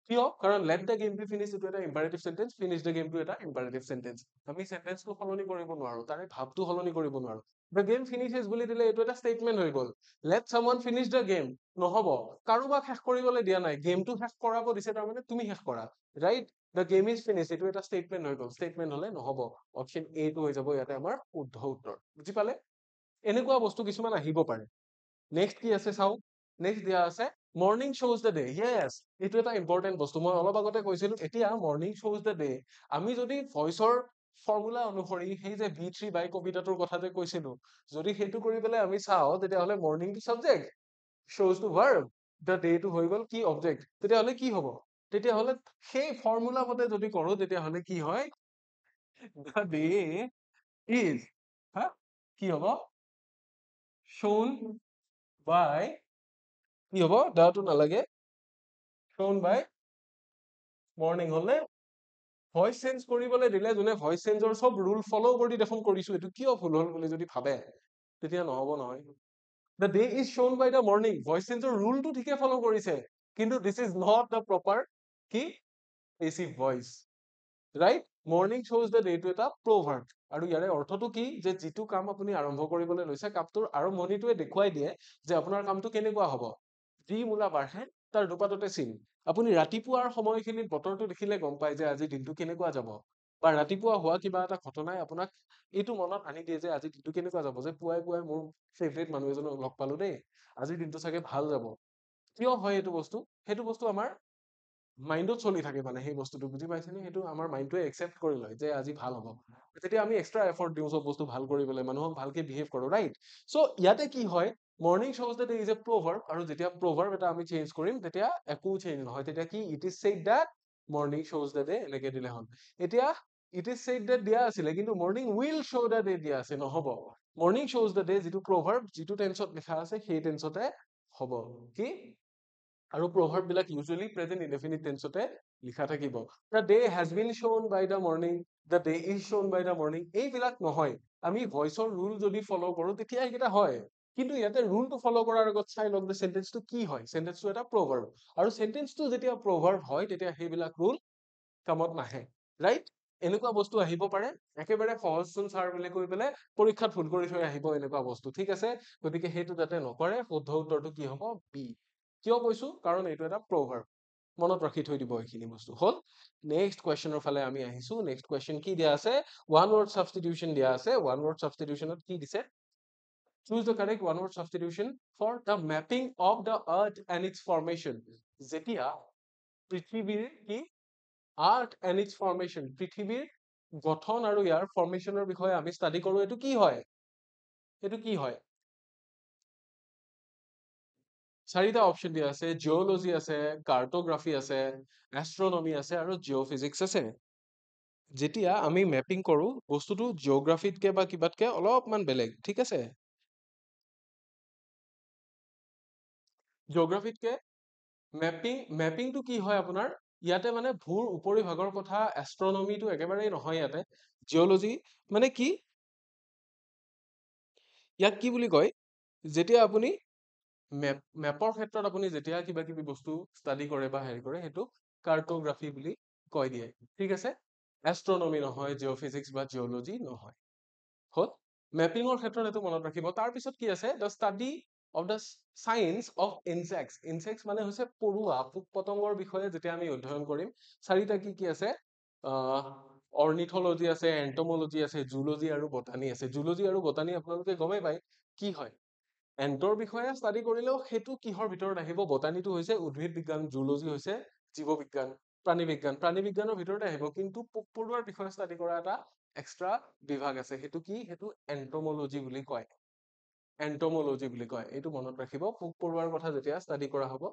কিয়? কাৰণ let the game be finished এইটো এটা ইম্পাৰেটিভ চেন্টেন্স, finish the game টো এটা ইম্পাৰেটিভ চেন্টেন্স। আমি চেন্টেন্সটো সলনি কৰিব নোৱাৰো, তাৰে ভাৱটো সলনি কৰিব নোৱাৰো। the game finishes বুলি দিলে এইটো এটা statement হৈ গ'ল। let someone finish the game নহ'ব, কাৰোবাক শেষ কৰিবলৈ দিয়া নাই, গেমটো শেষ কৰাব দিছে, তাৰমানে তুমি শেষ কৰা, right? the game is finished এইটো এটা statement হৈ গ'ল, statement হলে নহ'ব। অপশ্যন এ টো হৈ যাব ইয়াতে আমাৰ শুদ্ধ উত্তৰ। বুজি পালে? এনেকুৱা বস্তু কিছুমান আহিব পাৰে। নেক্সট কি আছে চাও। নেক্সট দিয়া আছে morning shows the day। yes, এইটো এটা ইম্পৰ্টেন্ট বস্তু, মই অলপ আগতে কৈছিলো। এতিয়া মৰ্নিং shows the day, আমি যদি ভইচৰ ফৰ্মুলা অনুসৰি সেই যে V3 বাই কবিতাটোৰ কথা যে কৈছিলো, যদি সেইটো কৰি পেলাই আমি চাওঁ, তেতিয়াহ'লে মৰ্নিং টো subject, shows টো verb, the day টো হৈ গ'ল কি? object। তেতিয়াহ'লে কি হ'ব? তেতিয়াহ'লে সেই ফৰ্মুলা মতে যদি কৰো, তেতিয়াহ'লে কি হয়? the day is, হা, কি হ'ব? shown by, কি হ'ব? দাটো নালাগে, shown by morning হলে ভইচ চেঞ্জ কৰিবলৈ দিলে, যোনে ভইচ চেঞ্জৰ চব ৰুল ফলো কৰি দেখোন কৰিছো, এইটো কিয় ভুল হ'ল বুলি যদি ভাবে, তেতিয়া নহ'ব নহয়। the day is shown by the morning, voice চেঞ্জৰ ৰুলটো ঠিকে ফলো কৰিছে, কিন্তু this is not the proper কি? passive voice, right? morning shows the day টো এটা proverb, আৰু ইয়াৰে অৰ্থটো কি? যে যিটো কাম আপুনি আৰম্ভ কৰিবলৈ লৈছে, কামটোৰ আৰম্ভণিটোৱে দেখুৱাই দিয়ে যে আপোনাৰ কামটো কেনেকুৱা হ'ব। যি মূলা বাঢ়ে তাৰ দুপাততে চিন। আপুনি ৰাতিপুৱাৰ সময়খিনিত বতৰটো দেখিলে গম পায় যে আজি দিনটো কেনেকুৱা যাব, বা ৰাতিপুৱা হোৱা কিবা এটা ঘটনাই আপোনাক এইটো মনত আনি দিয়ে যে আজি দিনটো কেনেকুৱা যাব, যে পুৱাই পুৱাই মোৰ ফেভৰেট মানুহ এজনক লগ পালো দেই, আজিৰ দিনটো চাগে ভাল যাব। কিয় হয় এইটো বস্তু? সেইটো বস্তু আমাৰ মাইণ্ডত চলি থাকে মানে সেই বস্তুটো বুজি পাইছেনে সেইটো আমাৰ মাইণ্ডটোৱে একচেপ্ট কৰি লয় যে আজি ভাল হ'ব তেতিয়া আমি এক্সট্ৰা এফৰ্ট দিওঁ চব বস্তু ভাল কৰিবলৈ মানুহক ভালকে বিহেভ কৰোঁ ৰাইট চ' ইয়াতে কি হয় morning shows that there is a proverb আৰু যেতিয়া proverb এটা আমি চেঞ্জ কৰিম তেতিয়া একো চেঞ্জ নহয় তেতিয়া কি it is said that morning shows the day এনেকে দিলে হ'ল এতিয়া it is said that দিয়া আছিলে কিন্তু morning will show the day দিয়া আছে নহ'ব morning shows the day যিটো proverb যিটো টেন্সত লিখা আছে সেই টেন্সতে হ'ব কি আৰু proverb বিলাক usually present indefinite tenseতে লিখা থাকিব the day has been shown by the morning the day is shown by the morning এইবিলাক নহয় আমি ভইচৰ ৰুল যদি ফলো কৰো তেতিয়া এইকেইটা হয় কিন্তু ইয়াতে ৰুলটো ফলো কৰাৰ আগত চাই লওক যে সেন্টেন্সটো কি হয় সেন্টেন্সটো এটা proverb আৰু সেন্টেন্সটো যেতিয়া proverb হয় তেতিয়া সেইবিলাক ৰুল কামত নাহে ৰাইট এনেকুৱা বস্তু আহিব পাৰে একেবাৰে সহজচোন ছাৰ বুলি কৈ পেলাই পৰীক্ষাত ভুল কৰি থৈ আহিব এনেকুৱা বস্তু ঠিক আছে গতিকে সেইটো যাতে নকৰে শুদ্ধ উত্তৰটো কি হ'ব বি কিয় কৈছো কাৰণ এইটো এটা proverb মনত ৰাখি থৈ দিব এইখিনি বস্তু হ'ল নেক্সট কুৱেশ্যনৰ ফালে আমি আহিছো নেক্সট কুৱেশ্যন কি দিয়া আছে ওৱান ৱৰ্ড ছাবষ্টিটিউশ্যন দিয়া আছে ওৱান ৱৰ্ড ছাবষ্টিটিউশ্যনত কি দিছে choose the correct one word substitution for the mapping of the earth and its formation যেতিয়া পৃথিৱীৰ কি earth and its formation পৃথিৱীৰ গঠন আৰু ইয়াৰ ফৰ্মেশ্যনৰ বিষয়ে আমি ষ্টাডি কৰো এইটো কি হয় এইটো কি হয় চাৰিটা অপচন দিয়া আছে জিঅ'লজি আছে কাৰ্টোগ্ৰাফি আছে এষ্ট্ৰনমি আছে আৰু জিঅ'ফিজিক্স আছে যেতিয়া আমি মেপিং কৰো বস্তুটো জিঅ'গ্ৰাফিতকে বা কিবাতকে অলপমান বেলেগ ঠিক আছে জিঅ'গ্ৰাফিতকে মেপিংটো কি হয় আপোনাৰ ইয়াতে মানে ভূৰ উপৰিভাগৰ কথা এষ্ট্ৰনমিটো একেবাৰেই নহয় ইয়াতে জিঅ'লজি মানে কি ইয়াক কি বুলি কয় যেতিয়া আপুনি মেপৰ ক্ষেত্ৰত আপুনি যেতিয়া কিবা কিবি বস্তু ষ্টাডি কৰে বা হেৰি কৰে সেইটো কাৰ্টোগ্ৰাফি বুলি কৈ দিয়ে ঠিক আছে এষ্ট্ৰনমি নহয় জিঅ'ফিজিক্স বা জিঅ'লজি নহয় হ'ল মেপিঙৰ ক্ষেত্ৰত এইটো মনত ৰাখিব তাৰপিছত কি আছে the study of the science of insects মানে হৈছে পৰুৱা পোক পতংগৰ বিষয়ে যেতিয়া আমি অধ্যয়ন কৰিম চাৰিটা কি কি আছে অৰ্নিথলজি আছে এন্টমলজি আছে জুলজি আৰু বটানী আছে জুলজি আৰু বটানী আপোনালোকে গমেই পায় কি হয় এন্টৰ বিষয়ে ষ্টাডি কৰিলেও সেইটো কিহৰ ভিতৰত আহিব বটানীটো হৈছে উদ্ভিদ বিজ্ঞান জুলজি হৈছে জীৱ বিজ্ঞান প্ৰাণী বিজ্ঞানৰ ভিতৰতে আহিব কিন্তু পোক পৰুৱাৰ বিষয়ে ষ্টাডি কৰা এটা এক্সট্ৰা বিভাগ আছে সেইটো কি সেইটো এন্টমলজি বুলি কয় এন্টমলজি বুলি কয় এইটো মনত ৰাখিব পোক পৰুৱাৰ কথা যেতিয়া ষ্টাডি কৰা হ'ব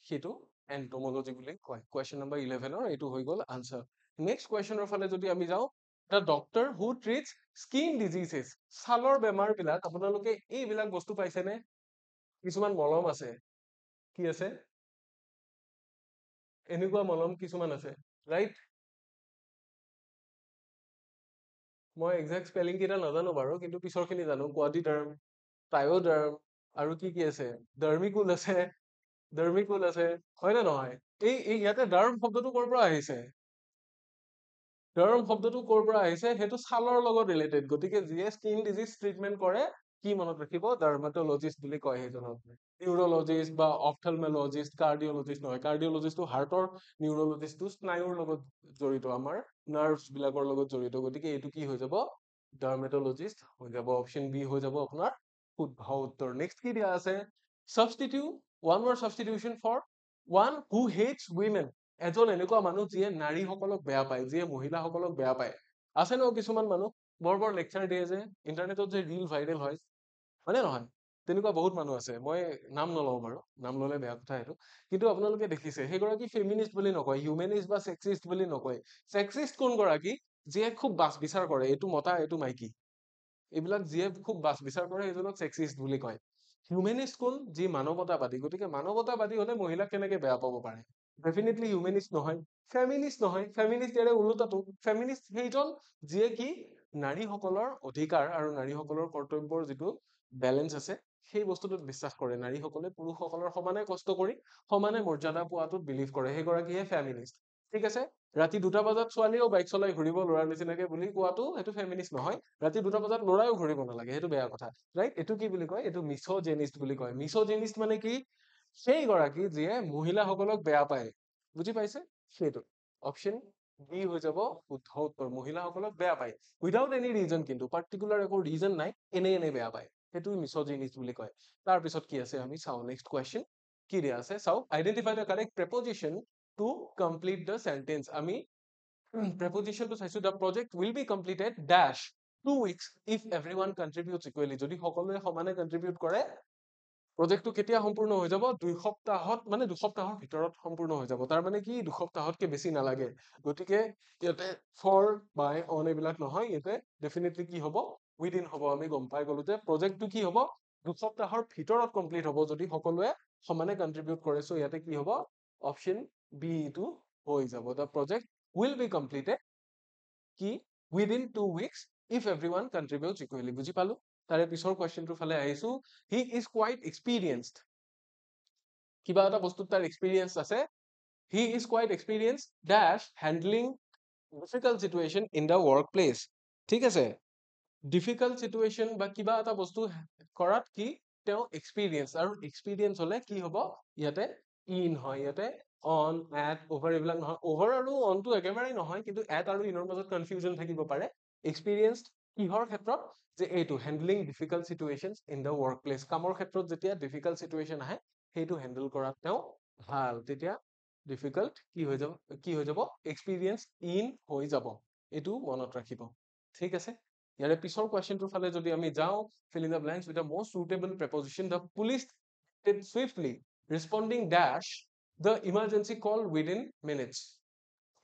সেইটো এন্টমলজি বুলি কয় কুৱেশ্যন নম্বৰ 11ৰ এইটো হৈ গ'ল আনসাৰ নেক্সট কুৱেশ্যনৰ ফালে যদি আমি যাওঁ the doctor who treats skin diseases ছালৰ বেমাৰ বিলাক আপোনালোকে এইবিলাক বস্তু পাইছেনে কিছুমান মলম আছে কি আছে এনেকুৱা মলম কিছুমান আছে ৰাইট মই একজেক্ট স্পেলিং কেইটা নাজানো বাৰু কিন্তু পিছৰখিনি জানো কোৱাডিডাৰ্ম টাইঅডাৰ্ম আৰু কি কি আছে ডাৰ্মিকুল আছে হয় নে নহয় এই ইয়াতে ডাৰ্ম শব্দটো ক'ৰ পৰা আহিছে ডাৰ্ম শব্দটো ক'ৰ পৰা আহিছে সেইটো ছালৰ লগত ৰিলেটেড গতিকে যিয়ে স্কিন ডিজিজ ট্ৰিটমেন্ট কৰে কি মনত ৰাখিব ডাৰ্মাটলজিষ্ট বুলি কয় সেইজনক নিউৰলজিষ্ট বা অপথেলমলজিষ্ট কাৰ্ডিঅলজিষ্ট নহয় কাৰ্ডিঅলজিষ্টটো হাৰ্টৰ নিউৰলজিষ্টটো স্নায়ুৰ লগত জড়িত আমাৰ নাৰ্ভছ বিলাকৰ লগত জড়িত গতিকে এইটো কি হৈ যাব ডাৰ্মেটলজিষ্ট হৈ যাব অপশ্যন বি হৈ যাব আপোনাৰ শুদ্ধ উত্তৰ নেক্সট কি দিয়া আছে substitute one word substitution for one who hates women এজন এনেকুৱা মানুহ যিয়ে নাৰীসকলক বেয়া পায় যিয়ে মহিলাসকলক বেয়া পায় আছে ন কিছুমান মানুহ বৰ লেকচাৰ দিয়ে যে ইণ্টাৰনেটত যে ৰিল ভাইৰেল হয় হয়নে নহয় তেনেকুৱা বহুত মানুহ আছে মই নাম নলওঁ বাৰু নাম ললে বেয়া কথা এইটো কিন্তু আপোনালোকে দেখিছে সেইগৰাকী ফেমিনিষ্ট বুলি নকয় হিউমেনিষ্ট বা ছেক্সিষ্ট বুলি নকয় ছেক্সিষ্ট কোন গৰাকী যিয়ে খুব বাছ বিচাৰ কৰে এইটো মতা এইটো মাইকী এইবিলাক যিয়ে খুব বাছ বিচাৰ কৰে সেইজনক ছেক্সিষ্ট বুলি কয় হিউমেনিষ্ট কোন যি মানৱতাবাদী গতিকে মানৱতাবাদী হলে মহিলাক কেনেকে বেয়া পাব পাৰে ডেফিনেটলি হিউমেনিষ্ট নহয় ফেমিনিষ্ট নহয় ফেমিনিষ্ট ইয়াৰে ওলোটাটো ফেমিনিষ্ট সেইজন যিয়ে কি নাৰীসকলৰ অধিকাৰ আৰু নাৰীসকলৰ কৰ্তব্যৰ যিটো বেলেঞ্চ আছে সেই বস্তুটোত বিশ্বাস কৰে নাৰীসকলে পুৰুষসকলৰ সমানে কষ্ট কৰি সমানে মৰ্যাদা পোৱাটোত বিলিভ কৰে সেইগৰাকীহে ফেমিনিষ্ট ঠিক আছে ৰাতি 2টা বজাত ছোৱালীও বাইক চলাই ঘূৰিব ল'ৰাৰ নিচিনাকে বুলি কোৱাটো সেইটো ফেমিনিষ্ট নহয় ৰাতি 2টা বজাত ল'ৰাইও ঘূৰিব নালাগে সেইটো বেয়া কথা ৰাইট এইটো কি বুলি কয় এইটো মিছ'জেনিষ্ট বুলি কয় মিছ'জেনিষ্ট মানে কি সেই গৰাকী যিয়ে মহিলাসকলক বেয়া পায় বুজি পাইছে সেইটো অপশ্যন বি হৈ যাব শুদ্ধ উত্তৰ মহিলাসকলক বেয়া পায় উইদাউট এনি ৰিজন কিন্তু পাৰ্টিকুলাৰ একো ৰিজন নাই এনে বেয়া পায় সেইটো মিছ'জেনিষ্ট বুলি কয় তাৰপিছত কি আছে আমি চাওঁ নেক্সট কুৱেশ্যন কি দিয়া আছে চাওক identify the correct preposition to complete the sentence. আমি preposition to চাইছো, the project will be completed dash 2 weeks if everyone contributes equally. যদি সকলোৱে সমানে contribute কৰে প্ৰজেক্টটো কেতিয়া সম্পূৰ্ণ হৈ যাব? 2 সপ্তাহত, মানে 2 সপ্তাহৰ ভিতৰত সম্পূৰ্ণ হৈ যাব। তাৰ মানে কি 2 সপ্তাহতকে বেছি নালাগে। গতিকে ইয়াতে for by on এইবিলাক নহয়, ইয়াতে ডেফিনেটলি কি হ'ব? উইদিন হ'ব। আমি গম পাই গলো যে প্ৰজেক্টটো কি হ'ব? 2 সপ্তাহৰ ভিতৰত কমপ্লিট হ'ব যদি সকলোৱে সমানে কন্ট্ৰিবিউট কৰে। সো ইয়াতে কি হ'ব? অপচন বি টো হৈ যাব। The project will be completed কি within 2 weeks if everyone contributes equally. বুজি পালো? তাৰে পিছৰ কোৱেশ্চনটোৰ ফালে আহিছো। He is quite experienced. কিবা এটা বস্তুত তাৰ এক্সপিৰিয়েন্স আছে। He is quite experienced dash handling difficult situation in the workplace. ঠিক আছে? Difficult situation বা কিবা এটা বস্তু কৰাত কি তেওঁ এক্সপিৰিয়েন্স, আৰু এক্সপিৰিয়েন্স হলে কি হ'ব? ইয়াতে ইন হয়। ইয়াতে on, at, over এইবিলাক নহয়। over আৰু on টো একেবাৰে নহয়, কিন্তু at আৰু ইনৰ মাজত কনফিউজন থাকিব পাৰে। এক্সপিৰিয়েন্স কিহৰ ক্ষেত্ৰত? যে এইটো handling difficult situations in the workplace, কামৰ ক্ষেত্ৰত যেতিয়া difficult situation আহে সেইটো handle কৰাত তেওঁ ভাল। তেতিয়া difficult কি হৈ যাব? এক্সপিৰিয়েন্স ইন হৈ যাব। এইটো মনত ৰাখিব। ঠিক আছে? ইয়াৰে পিছৰ কোৱেশ্চনটোৰ ফালে যদি আমি যাওঁ, fill in the blanks with the most suitable preposition. The police acted swiftly, responding dash the emergency call within minutes.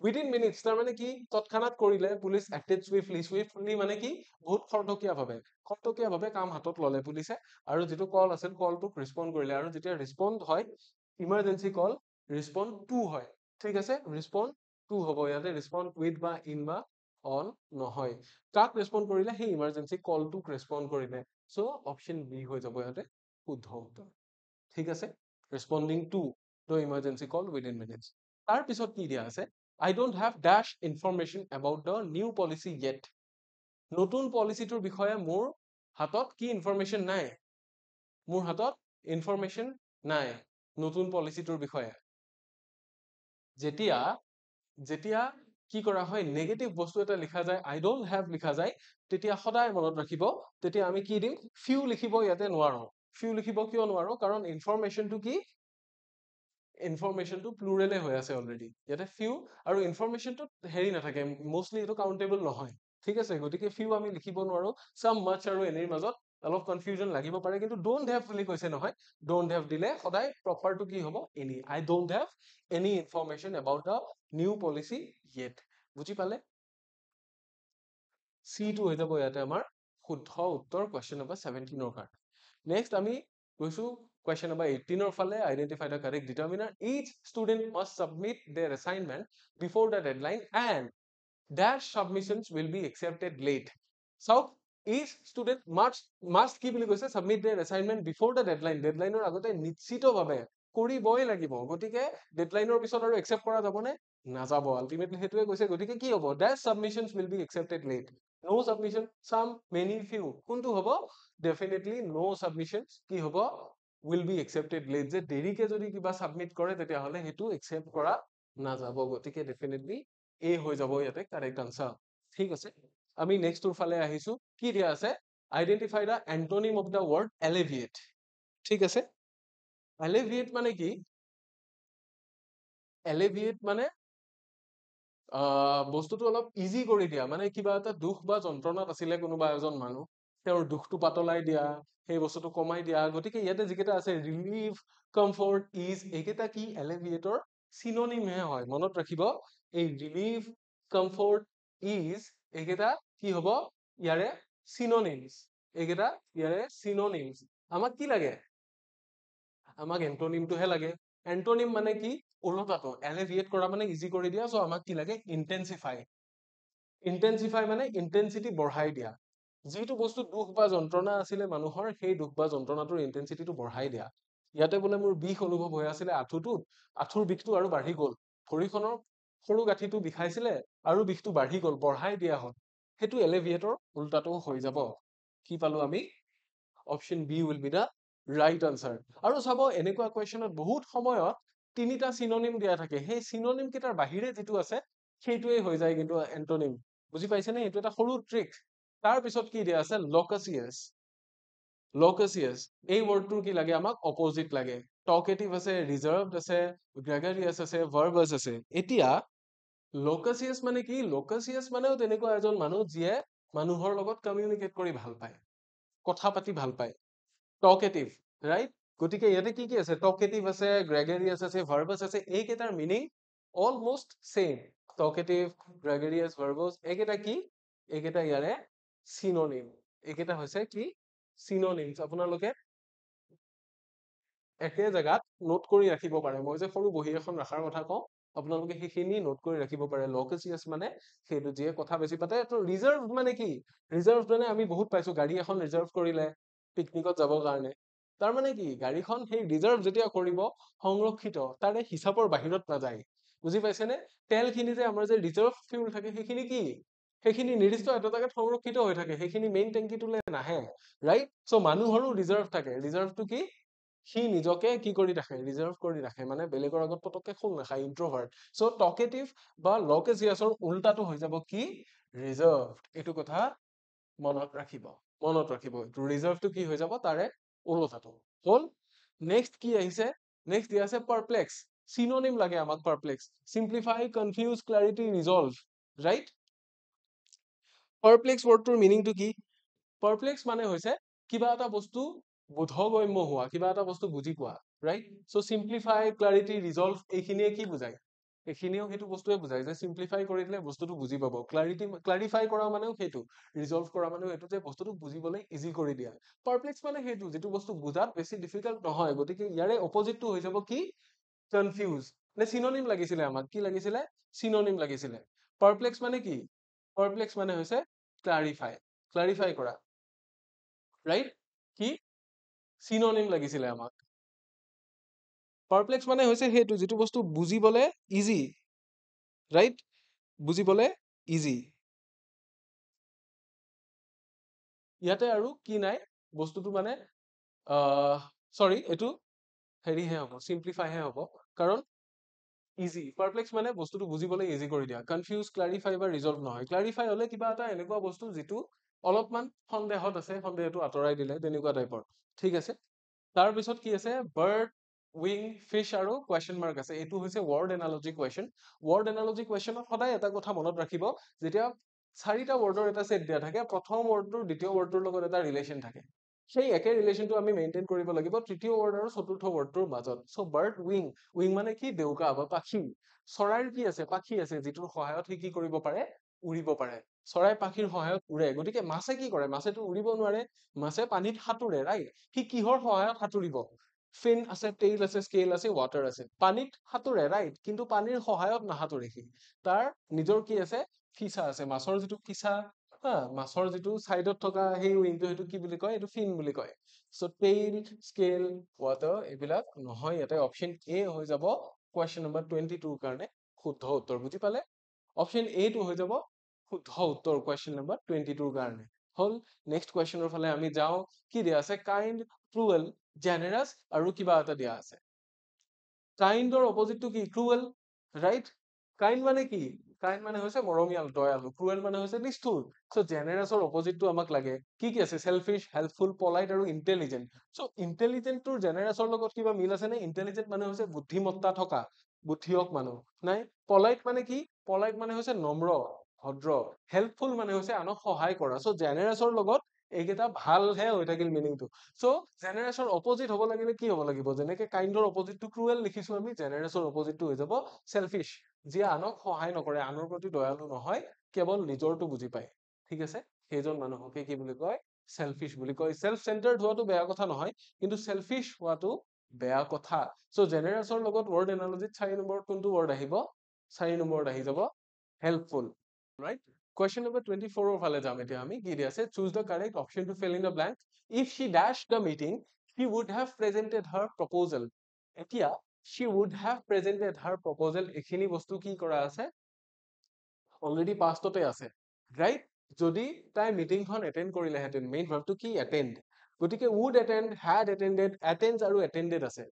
Within minutes তাৰ মানে কি? তৎক্ষণাত কৰিলে। Police acted swiftly. Swiftly মানে কি? বহুত খৰতকীয়াভাৱে কাম হাতত ললে পুলিচে, আৰু যিটো কল আছিল কলটোক ৰেছপন্ড কৰিলে। আৰু যেতিয়া ৰেছপন্ড হয় ইমাৰ্জেঞ্চি কল, ৰেছপন্ড টু হয়। ঠিক আছে? ৰেছপন্ড টু হ'ব। ইয়াতে ৰেছপন্ড উইথ বা ইন বা অন নহয়। কাক ৰেছপন্ড কৰিলে? সেই ইমাৰ্জেঞ্চি কলটোক ৰেছপন্ড কৰিলে। সো অপচন বি হৈ যাব ইয়াতে শুদ্ধ উত্তৰ। ঠিক আছে? ৰেছপন্ডিং two the emergency call within minutes. তাৰ পিছত কি দিয়া আছে? I don't have dash information about the new policy yet. নতুন পলিচিটোৰ বিষয়ে মোৰ হাতত কি ইনফৰমেশ্যন নাই? মোৰ হাতত ইনফৰমেশ্যন নাই নতুন পলিচিটোৰ বিষয়ে। যেতিয়া কি কৰা হয়? নেগেটিভ বস্তু এটা লিখা যায়, I don't have লিখা যায়, তেতিয়া সদায় মনত ৰাখিব, তেতিয়া আমি কি দিম? few লিখিব ইয়াতে নোৱাৰো। few লিখিব কিয় নোৱাৰো? কাৰণ ইনফৰমেশ্যনটো কি? ইনফৰমেশ্যনটো প্লুৰেলে হৈ আছে অলৰেডি। ইয়াতে few আৰু ইনফৰমেশ্যনটো হেৰি নাথাকে, মোষ্টলি এইটো কাউন্টেবল নহয়। ঠিক আছে? গতিকে few আমি লিখিব নোৱাৰো। some, much আৰু এনিৰ মাজত অলপ কনফিউজন লাগিব পাৰে, কিন্তু don't have বুলি কৈছে নহয়। don't have দিলে সদায় প্ৰপাৰটো কি হ'ব? any. I don't have any information about the new policy yet. বুজি পালে? C টো হৈ যাব ইয়াতে আমাৰ শুদ্ধ উত্তৰ কুৱেশ্চন নম্বৰ 17 ৰ কাৰণে। নেক্সট আমি গৈছো question number 18 ৰ ফালে। Identify the correct determiner. Each student must submit their assignment before the deadline and dash submissions will be accepted late. চাওক, each student must কি বুলি কৈছে? Submit their assignment before the deadline. ডেডলাইনৰ আগতে নিশ্চিতভাৱে কৰিবই লাগিব। গতিকে ডেডলাইনৰ পিছত আৰু একচেপ্ট কৰা যাবনে? নাযাব। আলটিমেটলি সেইটোৱে কৈছে। গতিকে কি হ'ব? dash submissions will be accepted late. No submission, some, many, few. কোনটো হ'ব? Definitely no submissions কি হ'ব? will be accepted late. যে দেৰিকে যদি কিবা সাবমিট কৰে তেতিয়াহলে সেইটো একচেপ্ট কৰা নাযাব। গতিকে ডেফিনেটলি এ হৈ যাব ইয়াতে কাৰেক্ট আনসাৰ। ঠিক আছে? আমি নেক্সটৰ ফালে আহিছো। কি দিয়া আছে? Identify the antonym of the word alleviate. ঠিক আছে? এলিভিয়েট মানে কি? এলিভিয়েট মানে বস্তুটো অলপ ইজি কৰি দিয়া। মানে কিবা এটা দুখ বা যন্ত্ৰণাত আছিলে কোনোবা এজন মানুহ, তেওঁৰ দুখটো পাতলাই দিয়া, সেই বস্তুটো কমাই দিয়া। গতিকে ইয়াতে যিকেইটা আছে ৰিলিফ, কমফৰ্ট, ইজ, এইকেইটা কি? এলিভিয়েটৰ চিনোনিমহে হয়। মনত ৰাখিব, এই ৰিলিফ, কমফৰ্ট, ইজ এইকেইটা কি হ'ব? ইয়াৰে চিনোনিমছ। এইকেইটা ইয়াৰে চিনোনিমছ। আমাক কি লাগে? আমাক এন্টোনিমটোহে লাগে। এন্টোনিম মানে কি? ওলোটাটো। এলিভিয়েট কৰা মানে ইজি কৰি দিয়া। সো আমাক কি লাগে? ইন্টেন্সিফাই। ইন্টেন্সিফাই মানে ইন্টেন্সিটি বঢ়াই দিয়া। যিটো বস্তু দুখ বা যন্ত্ৰণা আছিলে মানুহৰ, সেই দুখ বা যন্ত্ৰণাটোৰ ইন্টেন্সিটিটো বঢ়াই দিয়া। ইয়াতে বোলে মোৰ বিষ অনুভৱ হৈ আছিলে আঁঠুটোত, আঁঠুৰ বিষটো আৰু বাঢ়ি গ'ল। ভৰিখনৰ সৰু গাঁঠিটো বিষাইছিলে আৰু বিষটো বাঢ়ি গ'ল, বঢ়াই দিয়া হ'ল। সেইটো এলিভিয়েটৰ উল্টাটো হৈ যাব। কি পালো আমি? Option B will be the right answer. আৰু চাব, এনেকুৱা কুৱেশ্যনত বহুত সময়ত তিনিটা চিনোনিম দিয়া থাকে। সেই চিনোনিম কেইটাৰ বাহিৰে যিটো আছে সেইটোৱে হৈ যায় কিন্তু এন্টোনিম। বুজি পাইছেনে? এইটো এটা সৰু ট্ৰিক। তাৰ পিছত কি দিয়া আছে? লকাচিয়াছ। লকাচিয়াছ এই ৱৰ্ডটোৰ কি লাগে? আমাক অপজিট লাগে। talkative আছে, reserved আছে, gregarious আছে, verbose আছে। এতিয়া loquacious মানে কি? loquacious মানেও তেনেকুৱা এজন মানুহ যিয়ে মানুহৰ লগত communicate কৰি ভাল পায়, কথা পাতি ভাল পায়। talkative, right? গতিকে ইয়াতে কি কি আছে? talkative আছে, gregarious আছে, verbose আছে। এইকেইটাৰ meaning almost same. talkative, gregarious, verbose এইকেইটা কি? এইকেইটা ইয়াৰে synonym। এইকেইটা হৈছে কি? synonyms। আপোনালোকে একে জেগাত নোট কৰি ৰাখিব পাৰে। মই যে সৰু বহী এখন ৰখাৰ কথা কওঁ, আপোনালোকে সেইখিনি নোট কৰি ৰাখিব পাৰে। loquacious মানে সেইটো যিয়ে কথা বেছি পাতে। তো ৰিজাৰ্ভ মানে কি? ৰিজাৰ্ভ মানে আমি বহুত পাইছো, গাড়ী এখন ৰিজাৰ্ভ কৰিলে পিকনিকত যাবৰ কাৰণে। তাৰ মানে কি? গাড়ীখন সেই ৰিজাৰ্ভ যেতিয়া কৰিব, সংৰক্ষিত, তাৰে হিচাপৰ বাহিৰত নাযায়। বুজি পাইছেনে? তেলখিনি যে আমাৰ যে ৰিজাৰ্ভ ফিউল থাকে, সেইখিনি কি? সেইখিনি নিৰ্দিষ্ট এটা জেগাত সংৰক্ষিত হৈ থাকে, সেইখিনি মেইন টেংকিটোলৈ নাহে, ৰাইট? চ' মানুহৰো ৰিজাৰ্ভ থাকে। ৰিজাৰ্ভটো কি? সি নিজকে কি কৰি ৰাখে? ৰিজাৰ্ভ কৰি ৰাখে, মানে বেলেগৰ আগত পতককে খোল নাখায়, ইন্ট্ৰভাৰ্ট। চ' টকেটিভ বা লকেজিয়াছৰ উল্টাটো হৈ যাব কি? ৰিজাৰ্ভড। এইটো কথা মনত ৰাখিব, মনত ৰাখিব। ৰিজাৰ্ভটো কি হৈ যাব? তাৰে উল্টাটো হ'ল। নেক্সট কি আহিছে? নেক্সট দিয়া আছে পাৰপ্লেক্স। চিনোনিম লাগে আমাক perplex. Simplify, confuse, clarity, resolve, right? Perplex ৱৰ্ডটোৰ মিনিংটো কি? পাৰপ্লেক্স মানে হৈছে কিবা এটা বস্তু বোধগম্য হোৱা, কিবা এটা বস্তু বুজি পোৱা, ৰাইট? চ' সিম্পলিফাই, ক্লাৰিটি, ৰিজলভ এইখিনিয়ে কি বুজায়? এইখিনিও সেইটো বস্তুৱে বুজায় যে সিম্পলিফাই কৰি দিলে বস্তুটো বুজি পাব। ক্লাৰিফাই কৰা মানেও সেইটো, ৰিজলভ কৰা মানেও এইটো যে বস্তুটো বুজিবলৈ ইজি কৰি দিয়া। পাৰপ্লেক্স মানে সেইটো যিটো বস্তু বুজাত বেছি ডিফিকাল্ট নহয়। গতিকে ইয়াৰে অপজিটটো হৈ যাব কি? কনফিউজ। নে চিনোনিম লাগিছিলে আমাক? কি লাগিছিলে? চিনোনিম লাগিছিলে। পাৰপ্লেক্স মানে কি? পাৰপ্লেক্স মানে হৈছে ক্লাৰিফাই, ক্লাৰিফাই কৰা, ৰাইট? কি? চিনোনিম লাগিছিলে আমাক। পাৰপ্লেক্স মানে হৈছে সেইটো যিটো বস্তু বুজিবলে ইজি, ৰাইট? বুজিবলে ইজি। ইয়াতে আৰু কি নাই? বস্তুটো মানে চৰি, এইটো হেৰিহে হ'ব, চিম্পলিফাইহে হ'ব। কাৰণ ইজি, পাৰপ্লেক্স মানে বস্তুটো বুজিবলৈ ইজি কৰি দিয়া। কনফিউজ, ক্লাৰিফাই বা ৰিজলভ নহয়। ক্লাৰিফাই হলে কিবা এটা এনেকুৱা বস্তু যিটো অলপমান সন্দেহত আছে, সন্দেহটো আঁতৰাই দিলে, তেনেকুৱা টাইপৰ। ঠিক আছে? তাৰপিছত কি আছে? বাৰ্ড, উইং, ফিছ আৰু কুৱেশ্যন মাৰ্ক আছে। এইটো হৈছে word analogy question. Word analogy কুৱেশ্যনত সদায় এটা কথা মনত ৰাখিব, যেতিয়া চাৰিটা ৱৰ্ডৰ এটা ছেট দিয়া থাকে, প্ৰথম ৱৰ্ডটোৰ দ্বিতীয় ৱৰ্ডটোৰ লগত এটা ৰিলেশ্যন থাকে। সেই একে ৰিলেশ্যনটো আমি মেইনটেইন কৰিব লাগিব তৃতীয় ৱৰ্ড আৰু চতুৰ্থ ৱৰ্ডটোৰ মাজত। চ' বাৰ্ড, উইং, উইং মানে কি? ডেউকা বা পাখি। চৰাইৰ কি আছে? পাখি আছে, যিটোৰ সহায়ত সি কি কৰিব পাৰে? উৰিব পাৰে। চৰাই পাখিৰ সহায়ত উৰে। গতিকে মাছে কি কৰে? মাছেতো উৰিব নোৱাৰে, মাছে পানীত সাঁতোৰে, ৰাইট? সি কিহৰ সহায়ত সাঁতুৰিব? ফিন আছে, টেইল আছে, স্কেল আছে, ৱাটাৰ আছে। পানীত সাঁতোৰে, ৰাইট? কিন্তু পানীৰ সহায়ত নাসাঁতোৰে সি। তাৰ নিজৰ কি আছে? ফিচা আছে। মাছৰ যিটো ফিচা, হা, মাছৰ যিটো চাইডত থকা সেই উইংটো, সেইটো কি বুলি কয়? এইটো ফিন বুলি কয়। চ' টেইল, স্কেল, ৱাটাৰ এইবিলাক নহয়। ইয়াতে অপশ্যন এ হৈ যাব কুৱেশ্যন নম্বৰ 22 কাৰণে শুদ্ধ উত্তৰ। বুজি পালে? অপশ্যন এ টো হৈ যাব শুদ্ধ উত্তৰ কুৱেশ্যন নম্বৰ 22 কাৰণে। হ'ল। নেক্সট কুৱেশ্যনৰ ফালে আমি যাওঁ। কি দিয়া আছে? কাইণ্ড, ক্ৰুৱেল, জেনেৰাছ আৰু কিবা এটা দিয়া আছে। কাইণ্ডৰ অপজিটটো কি? ক্ৰুৱেল, ৰাইট? কাইণ্ড মানে কি? কাইণ্ড মানে হৈছে মৰমীয়াল, দয়ালু। ক্ৰুৱেল মানে হৈছে নিষ্ঠুৰ। চ' জেনেৰাছৰ অপজিটটো আমাক লাগে। কি কি আছে? চেলফিছ, হেল্পফুল, পলাইট আৰু ইণ্টেলিজেণ্ট। চ' ইণ্টেলিজেণ্টটোৰ জেনেৰাছৰ লগত কিবা মিল আছে নে? ইণ্টেলিজেণ্ট মানে হৈছে বুদ্ধিমত্তা থকা, বুদ্ধিয়ক মানুহ। নাই? পলাইট মানে কি? পলাইট মানে হৈছে নম্ৰ, ভদ্ৰ। হেল্পফুল মানে হৈছে আনক সহায় কৰা। চ' জেনেৰাছৰ লগত এইকেইটা ভালহে হৈ থাকিল মিনিংটো। চ' জেনেৰেছৰ অপজিট হ'ব লাগিলে কি হ'ব লাগিব? যেনেকে কাইণ্ডৰ অপজিটটো ক্ৰুৱেল লিখিছো আমি, জেনেৰেছৰ অপজিটটো হৈ যাব চেলফিছ, যিয়ে আনক সহায় নকৰে, আনৰ প্ৰতি দয়ালু নহয়, কেৱল নিজৰটো বুজি পায়। ঠিক আছে? সেইজন মানুহকে কি বুলি কয়? চেলফিছ বুলি কয়। চেল্ফ চেণ্টাৰ্ড হোৱাটো বেয়া কথা নহয়, কিন্তু চেলফিছ হোৱাটো বেয়া কথা। চ' জেনেৰেছৰ লগত ৱৰ্ড এনালজিত 4 নম্বৰত কোনটো ৱৰ্ড আহিব? 4 নম্বৰত আহি যাব হেল্পফুল, ৰাইট? কুৱেশ্যন নম্বৰ 24 ফালে যাম এতিয়া আমি। কি দিয়া আছে? Choose the correct option to fill in the blank. If she dash the meeting, she would have presented her proposal. এতিয়া she would have presented her proposal, এইখিনি বস্তু কি কৰা আছে? অলৰেডি পাষ্টতে আছে, ৰাইট? যদি তাই মিটিংখন এটেণ্ড কৰিলেহেঁতেন, মেইন ভাৰ্বটো কি? এটেণ্ড। গতিকে would attend, had attended, attends আৰু attended আছে।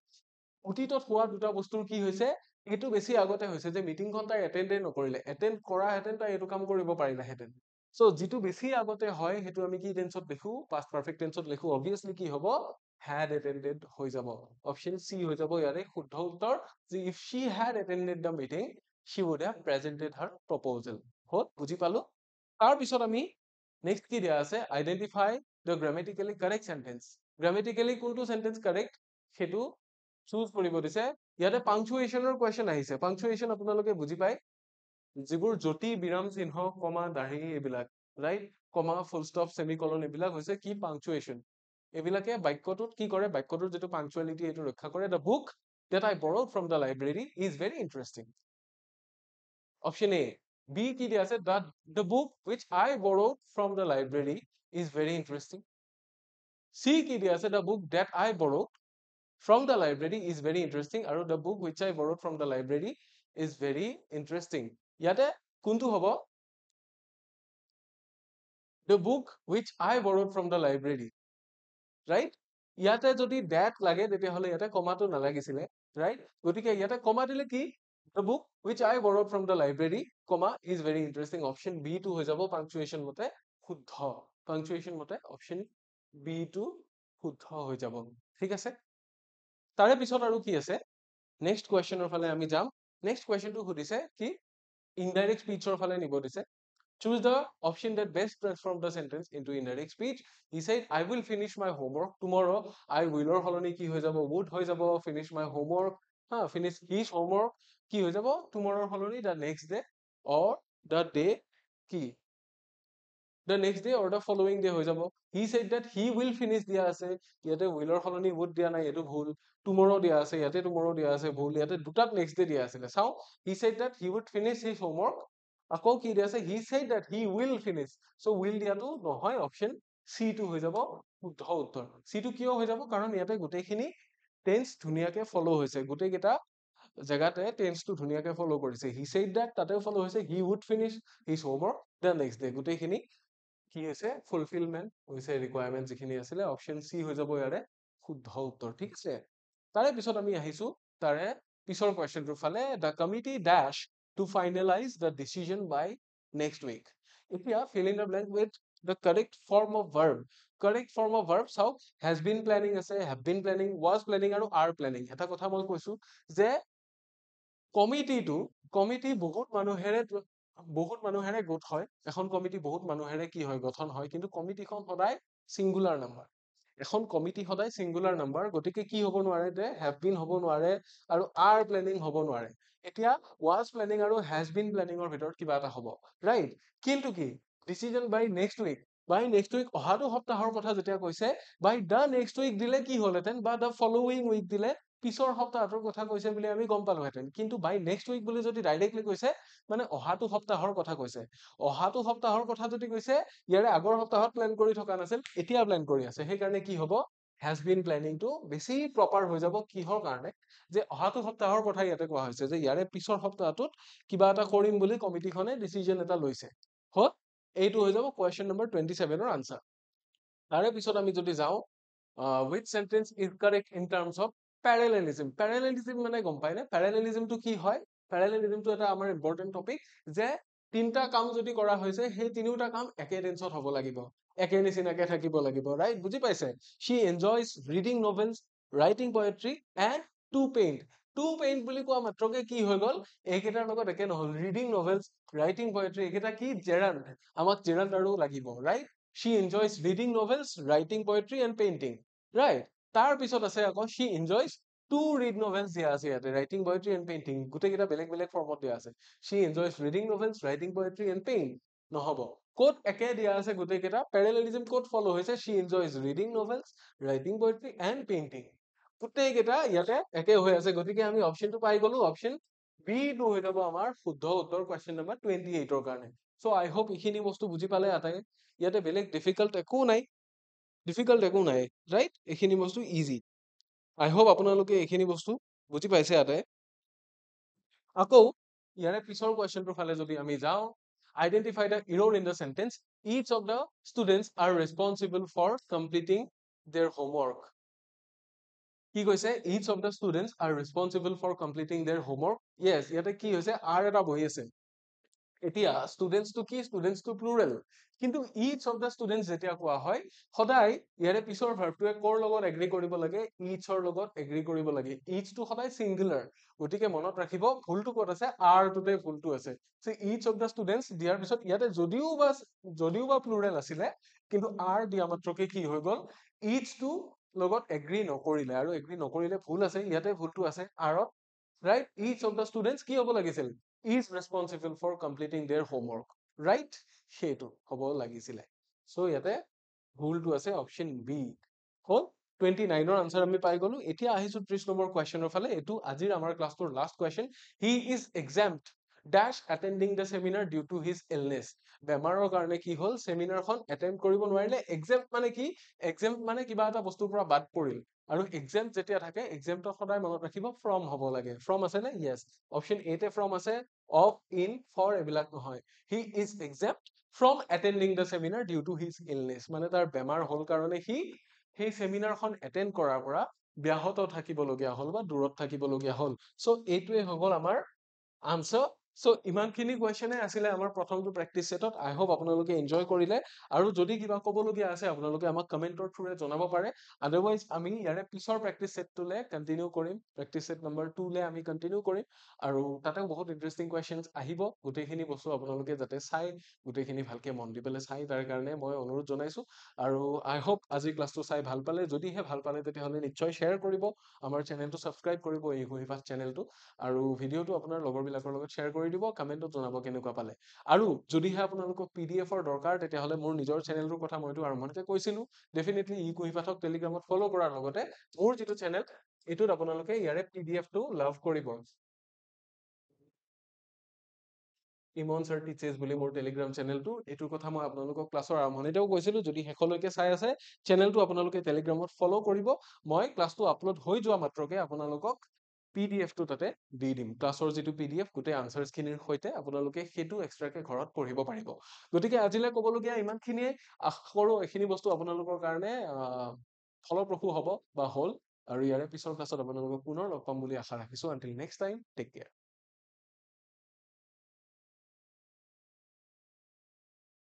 অতীতত হোৱা দুটা বস্তুৰ কি হৈছে? এইটো বেছি আগতে হৈছে যে মিটিংখন তাই এটেণ্ডে নকৰিলে। এটেণ্ড কৰাহেঁতেন তাই এইটো কাম কৰিব পাৰিলেহেঁতেন। চ' যিটো বেছি আগতে হয় সেইটো আমি কি টেন্সত লিখো? পাষ্ট পাৰফেক্ট টেন্সত লিখো। অবভিয়াছলি কি হ'ব? had attended হৈ যাব অপশন সি হৈ যাব ইয়াৰে শুদ্ধ উত্তৰ যে if she had attended the meeting she would have presented her proposal হল বুজি পালো তাৰ পিছত আমি নেক্সট কি দিয়া আছে identify the grammatically correct sentence grammatically কোনটো sentence correct সেটো চুজ কৰিব দিছে ইয়াতে punctuationৰ question আহিছে punctuation আপোনালোকে বুজি পায় যিবোৰ জ্যোতি বিৰাম চিহ্ন কমা দাঢ়ি এইবিলাক ৰাইট কমা ফুল ষ্টপ সেমিকলন এইবিলাক হৈছে কি পাংচুৱেশ্যন এইবিলাকে বাক্যটোত কি কৰে বাক্যটোৰ যেটো পাংচুৱেলিটি এটো ৰক্ষা কৰে the book that I borrowed from the library is very interesting option A B কি দিয়া আছে the book which I borrowed from the library is very interesting C কি দিয়া আছে the book that I borrowed from the library is very interesting আৰু the book which I borrowed from the library is very interesting ইয়াতে কোনটো হ'ব the book which I borrowed from the library right ইয়াতে যদি that লাগে তেতিয়াহলে ইয়াতে কমাটো নালাগিছিলে right গতিকে ইয়াতে কমা দিলে কি the book which I borrowed from the library comma is very interesting option B টো হৈ যাব punctuation মতে শুদ্ধ punctuation মতে option B টো শুদ্ধ হৈ যাব ঠিক আছে তাৰে পিছত আৰু কি আছে next questionৰ ফালে আমি যাম next question টো সুধিছে কি indirect speech ৰ ফালে নিব দিছে choose the option that best transform the sentence into indirect speech he said I will finish my homework tomorrow I will or হলনি কি হৈ যাব would হৈ যাব finish my homework finish his homework কি হৈ যাব tomorrow হলনি the next day or the day কি the next day or the following day হৈ যাব he said that he will finish দিয়া আছে ইয়াতে will or হলনি would দিয়া নাই এটো ভুল tomorrow দিয়া আছে ইয়াতে tomorrow দিয়া আছে ভুল ইয়াতে দুটাত next day দিয়া আছিল চাও he said that he would finish his homework আকৌ কি দিয়া আছে he said that he will finish so will দিয়াটো নহয় option C টো হৈ যাব শুদ্ধ উত্তৰ C টো কিয় হৈ যাব কাৰণ ইয়াতে গোটেইখিনি tense ধুনিয়াকে follow হৈছে গোটেই কেটা জাগাতে tense টো ধুনিয়াকে follow কৰিছে he said that তাতেও follow হৈছে he would finish his homework the next day গোটেইখিনি কি হৈছে ফুলফিলমেন্ট হৈছে ৰিকোয়াৰমেন্ট যিখিনি আছিল অপশন সি হৈ যাব ইয়াৰে শুদ্ধ উত্তৰ ঠিক আছে তাৰে পিছত আমি আহিছো তাৰে পিছৰ কোৱেশ্চনটোৰ ফালে the committee dash to finalize the decision by next week এতিয়া fill in the blank with the correct form of verb চাওক has been planning আছে have been planning was planning আৰু are planning এটা কথা মই কৈছো যে কমিটি বহুত মানুহেৰে গোট হয় এখন কমিটি বহুত মানুহেৰে কি হয় গঠন হয় কিন্তু কমিটিখন সদায় সিঙ্গুলাৰ নাম্বাৰ এখন কমিটি সদায় সিঙ্গুলাৰ নাম্বাৰ গতিকে কি হ'ব নোৱাৰে যে have been হ'ব নোৱাৰে আৰু are planning হ'ব নোৱাৰে এতিয়া was planning আৰু has been planning ৰ ভিতৰত কিবা এটা হ'ব ৰাইট কিন্তু কি decision by next week অহাটো সপ্তাহৰ কথা যেতিয়া কৈছে by the next week দিলে কি হ'লহেঁতেন বা the following week দিলে পিছৰ সপ্তাহটোৰ কথা কৈছে বুলি আমি গম পালোহেঁতেন কিন্তু by next week বুলি যদি ডাইৰেক্টলি কৈছে মানে অহাটো সপ্তাহৰ কথা কৈছে অহাটো সপ্তাহৰ কথা যদি কৈছে ইয়াৰে আগৰ সপ্তাহত প্ল্যান কৰি থকা নাছিল এতিয়া প্ল্যান কৰি আছে সেইকাৰণে কি হ'ব has been planning টো বেছি প্ৰপাৰ হৈ যাব কিহৰ কাৰণে যে অহাটো সপ্তাহৰ কথা ইয়াতে কোৱা হৈছে যে ইয়াৰে পিছৰ সপ্তাহটোত কিবা এটা কৰিম বুলি কমিটিখনে ডিসিজন এটা লৈছে হল এইটো হৈ যাব কোৱেশ্চন নম্বৰ 27 ৰ আনসাৰ তাৰে পিছত আমি যদি যাও which sentence is correct in terms of parallelism মানে গম পায় নে parallelism টো কি হয় parallelism টো এটা আমাৰ ইম্পৰ্টেন্ট টপিক যে তিনটা কাম যদি কৰা হৈছে সেই তিনিটা কাম একে টেন্সত হ'ব লাগিব একে নিচিনাকে থাকিব লাগিব ৰাইট বুজি পাইছে she enjoys reading novels writing poetry and to paint বুলি কোৱা মাত্ৰকে কি হৈ গল এইকেইটাৰ লগত একে নহল reading novels writing poetry এইকেইটা কি জেৰাণ্ড আমাক জেৰাণ্ড আৰু লাগিব right she enjoys reading novels writing poetry and painting right তাৰ পিছত আছে আকৌ she enjoys to read novels দিয়া আছে ইয়াতে writing poetry and painting গোটেই কেইটা বেলেগ বেলেগ ফৰ্মত দিয়া আছে she enjoys reading novels writing poetry and paint নহব ক'ত একে দিয়া আছে গোটেই কেইটা parallelism ক'ত ফলো হৈছে she enjoys reading novels writing poetry and painting গোটেই কেইটা ইয়াতে একে হৈ আছে গতিকে আমি অপশনটো পাই গলো অপশন বি টো হৈ যাব আমাৰ শুদ্ধ উত্তৰ কোৱেশ্চন নম্বৰ 28 ৰ কাৰণে সো আই হোপ এইখিনি বস্তু বুজি পালে আটাই ইয়াতে বেলেগ ডিফিকাল্ট একো নাই ৰাইট এইখিনি বস্তু ইজি আই হোপ আপোনালোকে এইখিনি বস্তু বুজি পাইছে আটাই আকৌ ইয়াৰে পিছৰ কোৱেশ্চনটোৰ ফালে যদি আমি যাওঁ identify the error in the sentence each of the students are responsible for completing their homework কি কৈছে each of the students are responsible for completing their homework yes ইয়াতে কি হৈছে r এটা বহি আছে এতিয়া ষ্টুডেন্টছটো কি ষ্টুডেন্টছটো প্লুৰেল কিন্তু ইচ অফ দ্য ষ্টুডেন্টছ যেতিয়া কোৱা হয় সদায় ইয়াৰে পিছৰ ভাৰ্বটোৱে কৰ লগত এগ্ৰি কৰিব লাগে ইচৰ লগত এগ্ৰি কৰিব লাগে ইচটো সদায় সিংগুলাৰ গতিকে মনত ৰাখিব ভুলটো ক'ত আছে আৰ টোতে ভুলটো আছে so each of the students দিয়াৰ পিছত ইয়াতে যদিও বা প্লুৰেল আছিলে কিন্তু আৰ দিয়া মাত্ৰকে কি হৈ গ'ল ইচটো লগত এগ্ৰি নকৰিলে আৰু এগ্ৰি নকৰিলে ভুল আছে ইয়াতে ভুলটো আছে আৰত right each of the students কি হ'ব লাগিছিল is responsible for completing their homework right সেইটো হ'ব লাগিছিলে সো ইয়াতে ভুলটো আছে অপচন বি হ'ল 29 ৰ আনসাৰ আমি পাই গলো এতিয়া আহিছো 30 নম্বৰ কোৱেশ্চনৰ ফালে এটো আজিৰ আমাৰ ক্লাছটোৰ last question he is exempt dash attending the seminar due to his illness বেমাৰৰ কাৰণে কি হ'ল সেমিনাৰখন এটেন্ড কৰিব নোৱাৰিলে exempt মানে কি exempt মানে কিবা এটা বস্তুৰ পৰা বাদ পৰিল আৰু exempt যেতিয়া থাকে exemptত সদায় মনত ৰাখিব from হ'ব লাগে from আছে নে yes অপচন এ তে from আছে of in for এইবিলাক নহয় he is exempt from attending the seminar due to his illness মানে তাৰ বেমাৰ হ'ল কাৰণে সি সেই সেমিনাৰখন এটেন্ড কৰাৰ পৰা ব্যাহত থাকিবলগীয়া হ'ল বা দূৰত থাকিবলগীয়া হ'ল সো এইটোৱে হৈ গ'ল আমাৰ আনসাৰ সো ইমানখিনি কোৱেশ্চনে আছিলে আমাৰ প্ৰথমটো প্ৰেক্টিছ সেটত আই হোপ আপোনালোকে এনজয় কৰিলে আৰু যদি কিবা ক'বলগীয়া আছে আপোনালোকে আমাক কমেন্টৰ থ্ৰুৰে জনাব পাৰে আদাৰৱাইজ আমি ইয়াৰে পিছৰ প্ৰেক্টিছ সেটটোলে কন্টিনিউ কৰিম প্ৰেক্টিছ সেট নম্বৰ 2 লে আমি কন্টিনিউ কৰিম আৰু তাতেও বহুত ইন্টাৰেষ্টিং কোৱেশ্চনছ আহিব গোটেইখিনি বস্তু আপোনালোকে যাতে চাই গোটেইখিনি ভালকে মন দি পেলাই চাই তাৰ কাৰণে মই অনুৰোধ জনাইছো আৰু আই হোপ আজি ক্লাছটো চাই ভাল পালে যদিহে ভাল পালে তেতিয়াহ'লে নিশ্চয় শ্বেয়াৰ কৰিব আমাৰ চেনেলটো ছাবস্ক্ৰাইব কৰিব এই কুহিপাঠ চেনেলটো আৰু ভিডিঅ'টো আপোনাৰ লগৰবিলাকৰ লগত শ্বেয়াৰ কৰি দিব কমেন্টত জনাব কেনেকুৱা পালে আৰু যদিহে আপোনালোকক পিডিএফৰ দৰকাৰ তেতিয়াহ'লে মোৰ নিজৰ চেনেলটোৰ কথা মইতো আৰম্ভণিতে কৈছিলো ডেফিনেটলি ই কুহিপাঠক টেলিগ্ৰামত ফলো কৰাৰ লগতে মোৰ যিটো চেনেল এইটোত আপোনালোকে ইয়াৰে পিডিএফটো লাভ কৰিব ইমন ছাৰ টিচেছ বুলি মোৰ টেলিগ্ৰাম চেনেলটো এইটোৰ কথা মই আপোনালোকক ক্লাছৰ আৰম্ভণিতেও কৈছিলো যদি শেষলৈকে চাই আছে চেনেলটো আপোনালোকে টেলিগ্ৰামত ফলো কৰিব মই ক্লাছটো আপলোড হৈ যোৱা মাত্ৰকে আপোনালোকক পিডিএফটো তাতে দি দিম ক্লাছৰ যিটো পিডিএফ গোটেই আনসাৰছখিনিৰ সৈতে আপোনালোকে সেইটো এক্সট্ৰাকে ঘৰত পঢ়িব পাৰিব গতিকে আজিলৈ ক'বলগীয়া ইমানখিনিয়ে আশা কৰোঁ এইখিনি বস্তু আপোনালোকৰ কাৰণে ফলপ্ৰসূ হ'ব বা হ'ল আৰু ইয়াৰে পিছৰ ক্লাছত আপোনালোকক পুনৰ লগ পাম বুলি আশা ৰাখিছো until next time take care